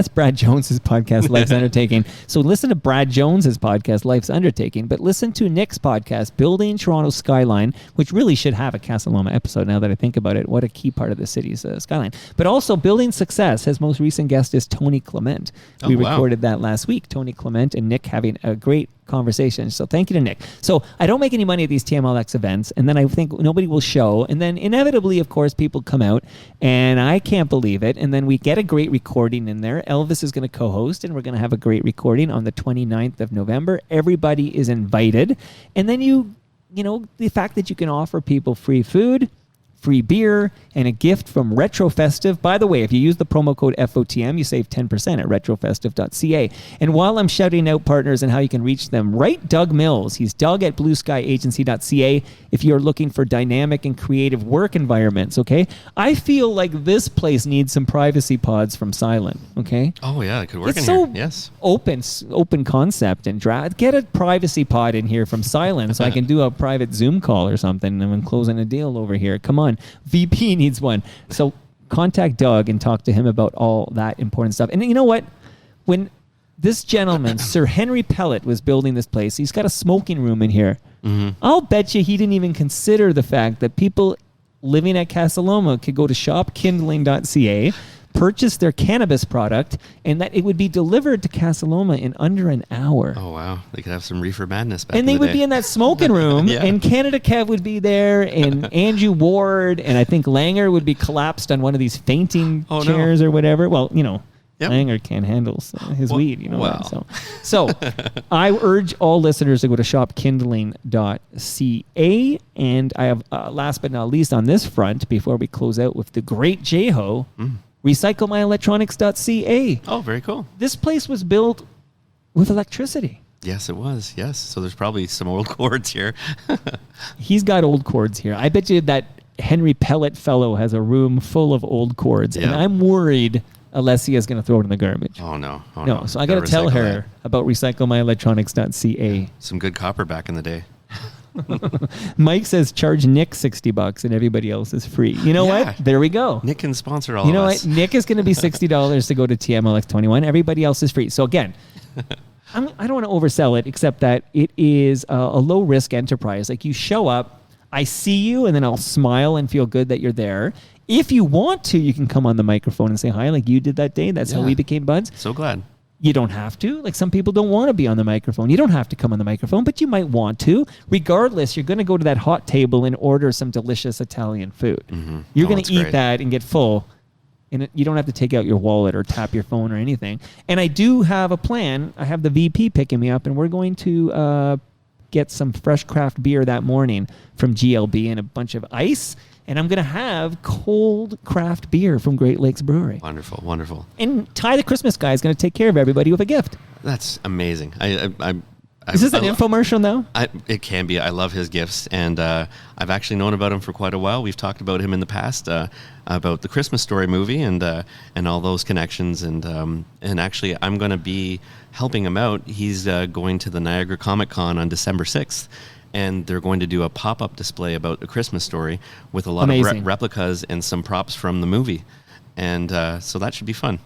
Speaker 3: Brad Jones's podcast, Life's Undertaking. So listen to Brad Jones's podcast, Life's Undertaking, but listen to Nick's podcast, Building Toronto's Skyline, which really should have a Casa Loma episode now that I think about it. What a key part of the city's skyline. But also Building Success. His most recent guest is Tony Clement. We recorded that last week. Tony Clement and Nick having a great conversation. So thank you to Nick. So I don't make any money at these TMLX events, and then I think nobody will show, and then inevitably, of course, people come out, and I can't believe it, and then we get a great recording in there. Elvis is going to co-host, and we're going to have a great recording on the 29th of November. Everybody is invited, and then you know, the fact that you can offer people free food, free beer, and a gift from Retrofestive. By the way, if you use the promo code FOTM, you save 10% at retrofestive.ca. And while I'm shouting out partners and how you can reach them, write Doug Mills. He's Doug at blueskyagency.ca if you're looking for dynamic and creative work environments, okay? I feel like this place needs some privacy pods from Silent, okay?
Speaker 1: Oh, yeah, it could work
Speaker 3: It's
Speaker 1: in
Speaker 3: so
Speaker 1: here. Yes.
Speaker 3: open concept and draft. Get a privacy pod in here from Silent so I can do a private Zoom call or something, and I'm closing a deal over here. Come on. VP needs one. So contact Doug and talk to him about all that important stuff. And you know what? When this gentleman, Sir Henry Pellet, was building this place, he's got a smoking room in here. Mm-hmm. I'll bet you he didn't even consider the fact that people living at Casa Loma could go to shopkindling.ca, purchase their cannabis product, and that it would be delivered to Casa Loma in under an hour.
Speaker 1: Oh, wow. They could have some reefer madness back
Speaker 3: and
Speaker 1: in
Speaker 3: they
Speaker 1: the
Speaker 3: would
Speaker 1: day.
Speaker 3: be in that smoking room,
Speaker 1: Yeah.
Speaker 3: and Canada Kev would be there, and Andrew Ward, and I think Langer would be collapsed on one of these fainting chairs or whatever. Well, you know,
Speaker 1: Yep.
Speaker 3: Langer can't handle his weed, you know.
Speaker 1: Wow.
Speaker 3: So I urge all listeners to go to shopkindling.ca, and I have, last but not least on this front, before we close out with the great J-Ho, recyclemyelectronics.ca.
Speaker 1: Oh, very cool.
Speaker 3: This place was built with electricity.
Speaker 1: Yes, it was. Yes. So there's probably some old cords here.
Speaker 3: He's got old cords here. I bet you that Henry Pellet fellow has a room full of old cords, and
Speaker 1: Yeah.
Speaker 3: I'm worried Alessia is going to throw it in the garbage.
Speaker 1: Oh, no. Oh,
Speaker 3: No, so I got to
Speaker 1: Gotta
Speaker 3: tell
Speaker 1: recycle
Speaker 3: her
Speaker 1: that.
Speaker 3: about recyclemyelectronics.ca.
Speaker 1: Some good copper back in the day.
Speaker 3: Mike says charge Nick $60 and everybody else is free. You know
Speaker 1: Yeah.
Speaker 3: what? There we go.
Speaker 1: Nick can sponsor all
Speaker 3: You know
Speaker 1: of
Speaker 3: what?
Speaker 1: us.
Speaker 3: Nick is going to be $60 to go to TMLX 21. Everybody else is free. So again, I don't want to oversell it, except that it is a low risk enterprise. Like, you show up, I see you, and then I'll smile and feel good that you're there. If you want to, you can come on the microphone and say hi, like you did that day. That's how
Speaker 1: Yeah.
Speaker 3: we became buds.
Speaker 1: So glad.
Speaker 3: You don't have to. Like, some people don't want to be on the microphone. You don't have to come on the microphone, but you might want to. Regardless, you're going to go to that hot table and order some delicious Italian food.
Speaker 1: Mm-hmm.
Speaker 3: You're
Speaker 1: Oh,
Speaker 3: going
Speaker 1: that's
Speaker 3: to eat
Speaker 1: great.
Speaker 3: that and get full. And you don't have to take out your wallet or tap your phone or anything. And I do have a plan. I have the VP picking me up, and we're going to get some fresh craft beer that morning from GLB and a bunch of ice. And I'm going to have cold craft beer from Great Lakes Brewery.
Speaker 1: Wonderful, wonderful.
Speaker 3: And Ty the Christmas guy is going to take care of everybody with a gift.
Speaker 1: That's amazing.
Speaker 3: Is this an infomercial now?
Speaker 1: It can be. I love his gifts, and I've actually known about him for quite a while. We've talked about him in the past, about the Christmas Story movie and all those connections. And actually, I'm going to be helping him out. He's going to the Niagara Comic Con on December 6th. And they're going to do a pop-up display about A Christmas Story with a lot of replicas and some props from the movie. And so that should be fun.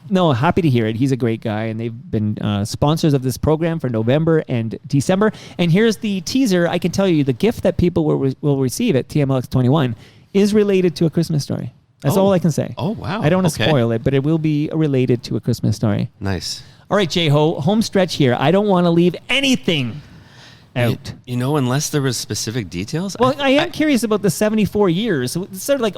Speaker 3: No, happy to hear it. He's a great guy, and they've been sponsors of this program for November and December. And here's the teaser. I can tell you the gift that people will receive at TMLX 21 is related to A Christmas Story. That's all I can say.
Speaker 1: Oh, wow.
Speaker 3: I don't want to spoil it, but it will be related to A Christmas Story.
Speaker 1: Nice.
Speaker 3: All right, J-Ho, home stretch here. I don't want to leave anything out.
Speaker 1: You know, unless there was specific details.
Speaker 3: Well, I am curious about the 74 years. So it's sort of like,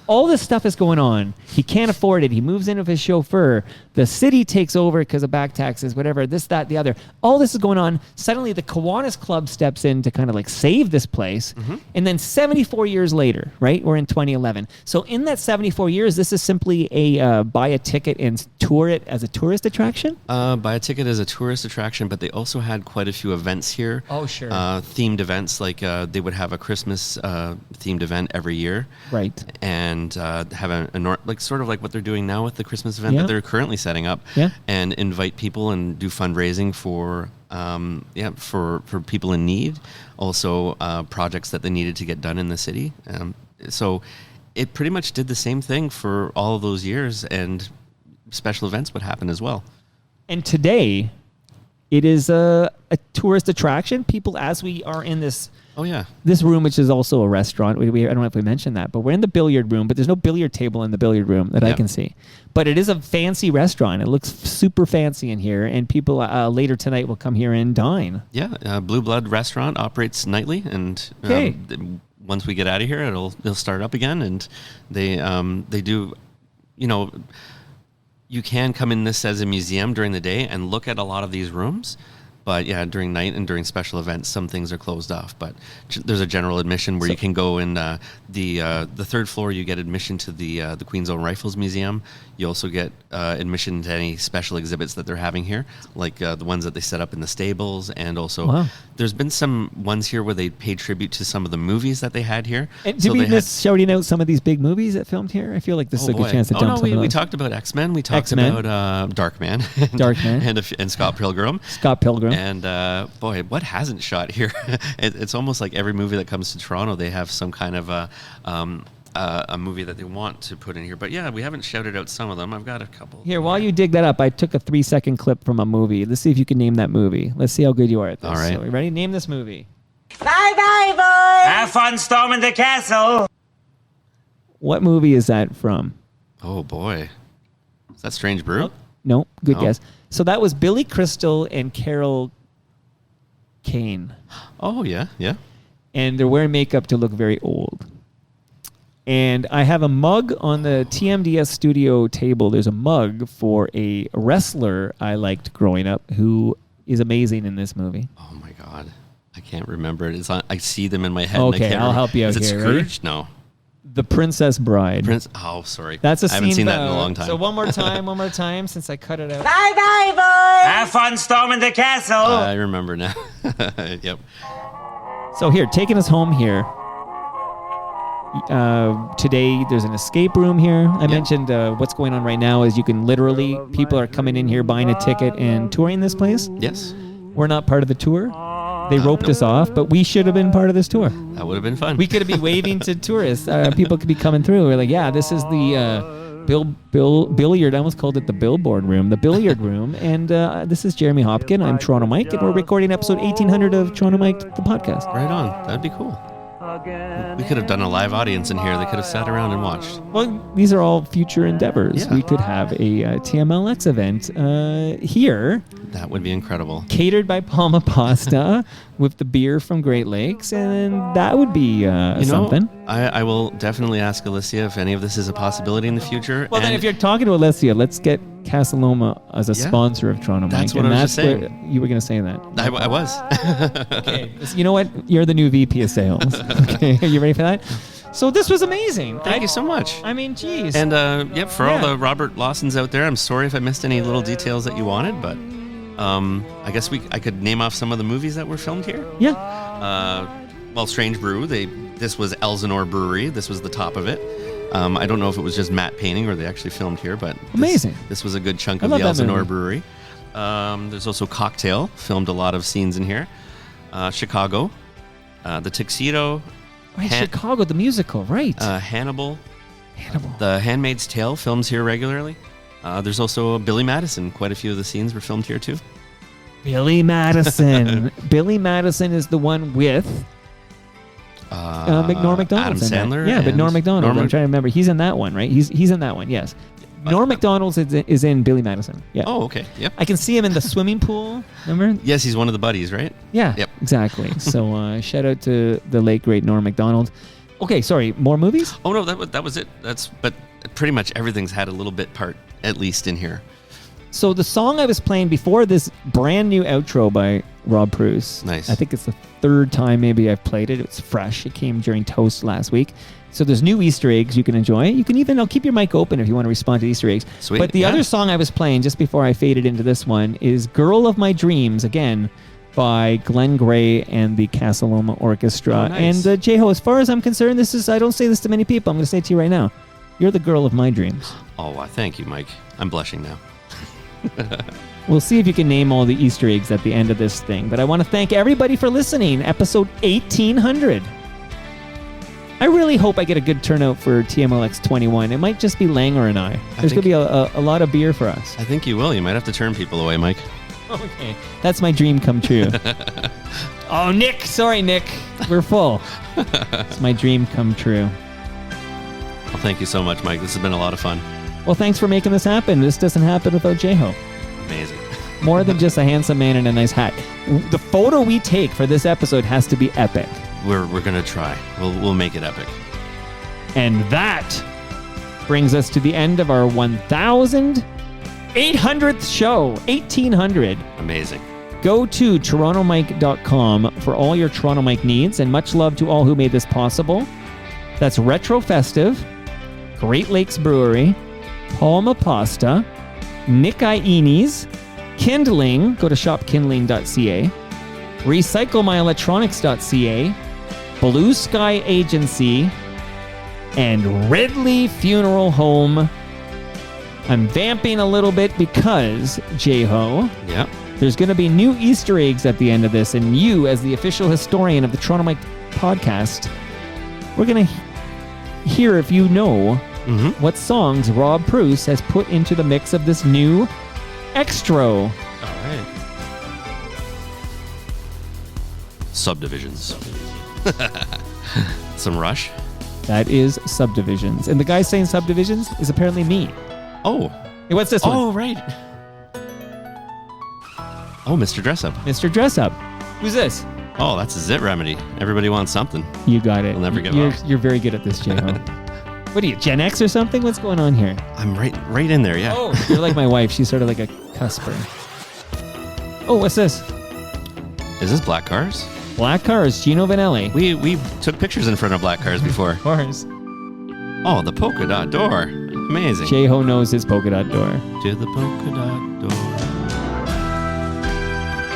Speaker 3: all this stuff is going on. He can't afford it. He moves in with his chauffeur. The city takes over because of back taxes, whatever, this, that, the other. All this is going on. Suddenly the Kiwanis Club steps in to kind of like save this place. Mm-hmm. And then 74 years later, right? We're in 2011. So in that 74 years, this is simply a buy a ticket and tour it as a tourist attraction?
Speaker 1: Buy a ticket as a tourist attraction, but they also had quite a few events here.
Speaker 3: Oh, sure.
Speaker 1: Themed events, like they would have a Christmas themed event every year.
Speaker 3: Right.
Speaker 1: And have like sort of like what they're doing now with the Christmas event that they're currently setting up, and invite people and do fundraising for people in need. Also, projects that they needed to get done in the city. So it pretty much did the same thing for all of those years, and special events would happen as well.
Speaker 3: And today, it is a tourist attraction. People, as we are in this.
Speaker 1: Oh, yeah.
Speaker 3: This room, which is also a restaurant. I don't know if we mentioned that, but we're in the billiard room, but there's no billiard table in the billiard room that I can see. But it is a fancy restaurant. It looks super fancy in here, and people later tonight will come here and dine.
Speaker 1: Yeah, Blue Blood Restaurant operates nightly, and once we get out of here, it'll start up again, and they do, you can come in this as a museum during the day and look at a lot of these rooms. But yeah, during night and during special events, some things are closed off. But there's a general admission where you can go in the third floor. You get admission to the Queen's Own Rifles Museum. You also get admission to any special exhibits that they're having here, like the ones that they set up in the stables. And also, there's been some ones here where they paid tribute to some of the movies that they had here.
Speaker 3: And did we miss shouting out some of these big movies that filmed here? I feel like this is a good chance to jump.
Speaker 1: We talked about X-Men. We talked about Darkman. and Scott Pilgrim.
Speaker 3: Scott Pilgrim.
Speaker 1: And boy, what hasn't shot here? It's almost like every movie that comes to Toronto, they have some kind of a movie that they want to put in here. But yeah, we haven't shouted out some of them. I've got a couple.
Speaker 3: Here, while you dig that up, I took a 3-second clip from a movie. Let's see if you can name that movie. Let's see how good you are at this.
Speaker 1: All right.
Speaker 3: So, ready? Name this movie.
Speaker 5: Bye-bye, boys! Have fun storming the castle!
Speaker 3: What movie is that from?
Speaker 1: Oh, boy. Is that Strange Brew?
Speaker 3: No, good guess. So that was Billy Crystal and Carol Kane.
Speaker 1: Oh, yeah.
Speaker 3: And they're wearing makeup to look very old. And I have a mug on the TMDS studio table. There's a mug for a wrestler I liked growing up who is amazing in this movie.
Speaker 1: Oh, my God. I can't remember it. I see them in my head.
Speaker 3: Okay,
Speaker 1: and I can't
Speaker 3: I'll help you out
Speaker 1: here. Is it
Speaker 3: Ready?
Speaker 1: Scrooge? No.
Speaker 3: The Princess Bride.
Speaker 1: Oh, sorry.
Speaker 3: That's a scene.
Speaker 1: I haven't seen that in a long time.
Speaker 3: So one more time, since I cut it out.
Speaker 5: Bye-bye, boys! Have fun storming the castle!
Speaker 1: I remember now. Yep.
Speaker 3: So here, taking us home here. Today, there's an escape room here. I mentioned what's going on right now is you can literally, people are coming in here, buying a ticket and touring this place.
Speaker 1: Yes.
Speaker 3: We're not part of the tour. They roped us off, but we should have been part of this tour.
Speaker 1: That would have been fun.
Speaker 3: We could have been waving to tourists. People could be coming through. We're like, yeah, this is the billiard. I almost called it the billboard room, the billiard room. And this is Jeremy Hopkin. I'm Toronto Mike, and we're recording episode 1800 of Toronto Mike, the podcast.
Speaker 1: Right on. That'd be cool. We could have done a live audience in here. They could have sat around and watched.
Speaker 3: Well, these are all future endeavors.
Speaker 1: Yeah.
Speaker 3: We could have a TMLX event here.
Speaker 1: That would be incredible.
Speaker 3: Catered by Palma Pasta with the beer from Great Lakes, and that would be something.
Speaker 1: I will definitely ask Alicia if any of this is a possibility in the future.
Speaker 3: Well, then
Speaker 1: and
Speaker 3: if you're talking to Alicia, let's get Casa Loma as a
Speaker 1: Yeah.
Speaker 3: sponsor of Toronto Mike.
Speaker 1: That's what
Speaker 3: and
Speaker 1: I was just
Speaker 3: where
Speaker 1: saying.
Speaker 3: you were going to say that.
Speaker 1: I was.
Speaker 3: Okay. You know what? You're the new VP of sales. Okay. Are you ready for that? So this was amazing.
Speaker 1: Thank you so much.
Speaker 3: I mean, geez.
Speaker 1: And for all
Speaker 3: Yeah.
Speaker 1: the Robert Lawsons out there, I'm sorry if I missed any little details that you wanted, but I guess I could name off some of the movies that were filmed here.
Speaker 3: yeah.
Speaker 1: Well, Strange Brew, this was Elsinore Brewery. This was the top of it. I don't know if it was just matte painting or they actually filmed here, but
Speaker 3: Amazing.
Speaker 1: This was a good chunk
Speaker 3: I
Speaker 1: of
Speaker 3: love
Speaker 1: the
Speaker 3: that
Speaker 1: Elsinore
Speaker 3: movie.
Speaker 1: Brewery. There's also Cocktail, filmed a lot of scenes in here. Chicago, The Tuxedo,
Speaker 3: Right, Chicago, the musical, right.
Speaker 1: Hannibal,
Speaker 3: Hannibal.
Speaker 1: The Handmaid's Tale films here regularly. There's also Billy Madison. Quite a few of the scenes were filmed here too.
Speaker 3: Billy Madison. Billy Madison is the one with Norm Macdonald's
Speaker 1: Adam
Speaker 3: in that.
Speaker 1: Sandler.
Speaker 3: Yeah, but
Speaker 1: and
Speaker 3: Norm Macdonald.
Speaker 1: Norm
Speaker 3: I'm trying to remember. He's in that one, right? He's in that one. Yes. Norm Macdonald is in Billy Madison. Yeah.
Speaker 1: Oh, okay. Yep.
Speaker 3: I can see him in the swimming pool. Remember?
Speaker 1: Yes, he's one of the buddies, right?
Speaker 3: Yeah.
Speaker 1: Yep.
Speaker 3: Exactly. So shout out to the late great Norm Macdonald. Okay, sorry. More movies?
Speaker 1: Oh no, that was it. But pretty much everything's had a little bit part at least in here.
Speaker 3: So the song I was playing before this brand new outro by Rob Bruce.
Speaker 1: Nice.
Speaker 3: I think it's the third time maybe I've played it. It's fresh. It came during Toast last week. So there's new Easter eggs you can enjoy. You can even, I'll keep your mic open if you want to respond to Easter eggs.
Speaker 1: Sweet,
Speaker 3: But the
Speaker 1: yeah.
Speaker 3: other song I was playing just before I faded into this one is Girl of My Dreams, again, by Glenn Gray and the Casa Loma Orchestra.
Speaker 1: Oh, nice.
Speaker 3: And J-Ho, as far as I'm concerned, I don't say this to many people. I'm going to say it to you right now. You're the girl of my dreams.
Speaker 1: Oh, thank you, Mike. I'm blushing now.
Speaker 3: We'll see if you can name all the Easter eggs at the end of this thing. But I want to thank everybody for listening. Episode 1800. I really hope I get a good turnout for TMLX 21. It might just be Langer and I. There's going to be a lot of beer for us.
Speaker 1: I think you will. You might have to turn people away, Mike.
Speaker 3: Okay. That's my dream come true. Oh, Nick. Sorry, Nick. We're full. It's my dream come true.
Speaker 1: Well, thank you so much, Mike. This has been a lot of fun.
Speaker 3: Well, thanks for making this happen. This doesn't happen without J-Ho.
Speaker 1: Amazing.
Speaker 3: More than just a handsome man in a nice hat. The photo we take for this episode has to be epic.
Speaker 1: We're gonna try. We'll make it epic.
Speaker 3: And that brings us to the end of our 1,800th show. 1,800.
Speaker 1: Amazing.
Speaker 3: Go to torontomike.com for all your Toronto Mike needs, and much love to all who made this possible. That's Retro Festive, Great Lakes Brewery, Palma Pasta, Nick Iones, Kindling, go to shopkindling.ca, recyclemyelectronics.ca, Blue Sky Agency, and Ridley Funeral Home. I'm vamping a little bit because, J-Ho,
Speaker 1: Yeah.
Speaker 3: there's going to be new Easter eggs at the end of this, and you, as the official historian of the Toronto Mike podcast, we're going to hear if you know what songs Rob Bruce has put into the mix of this new extra.
Speaker 1: All right. Subdivisions. Some Rush.
Speaker 3: That is Subdivisions. And the guy saying Subdivisions is apparently me.
Speaker 1: Oh.
Speaker 3: Hey, what's this one?
Speaker 1: Oh, right. Oh, Mr. Dress Up.
Speaker 3: Mr. Dress Up. Who's this?
Speaker 1: Oh, that's a Zit Remedy. Everybody wants something.
Speaker 3: You got it.
Speaker 1: We'll never give
Speaker 3: you're,
Speaker 1: up.
Speaker 3: You're very good at this, J-Ho. What are you, Gen X or something? What's going on here?
Speaker 1: I'm right in there, yeah.
Speaker 3: Oh, you're like my wife. She's sort of like a cusper. Oh, what's this?
Speaker 1: Is this Black Cars?
Speaker 3: Black Cars, Gino Vanelli.
Speaker 1: We took pictures in front of Black Cars before.
Speaker 3: Cars.
Speaker 1: Oh, the polka dot door. Amazing.
Speaker 3: J-Ho knows his polka dot door.
Speaker 1: To the polka dot door.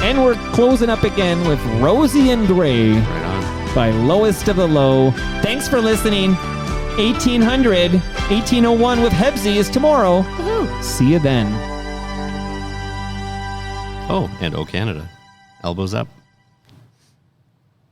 Speaker 3: And we're closing up again with Rosie and Gray
Speaker 1: Right on.
Speaker 3: by Lowest of the Low. Thanks for listening. 1800, 1801 with Hebsy is tomorrow. See you then.
Speaker 1: Oh, and Oh Canada. Elbows up.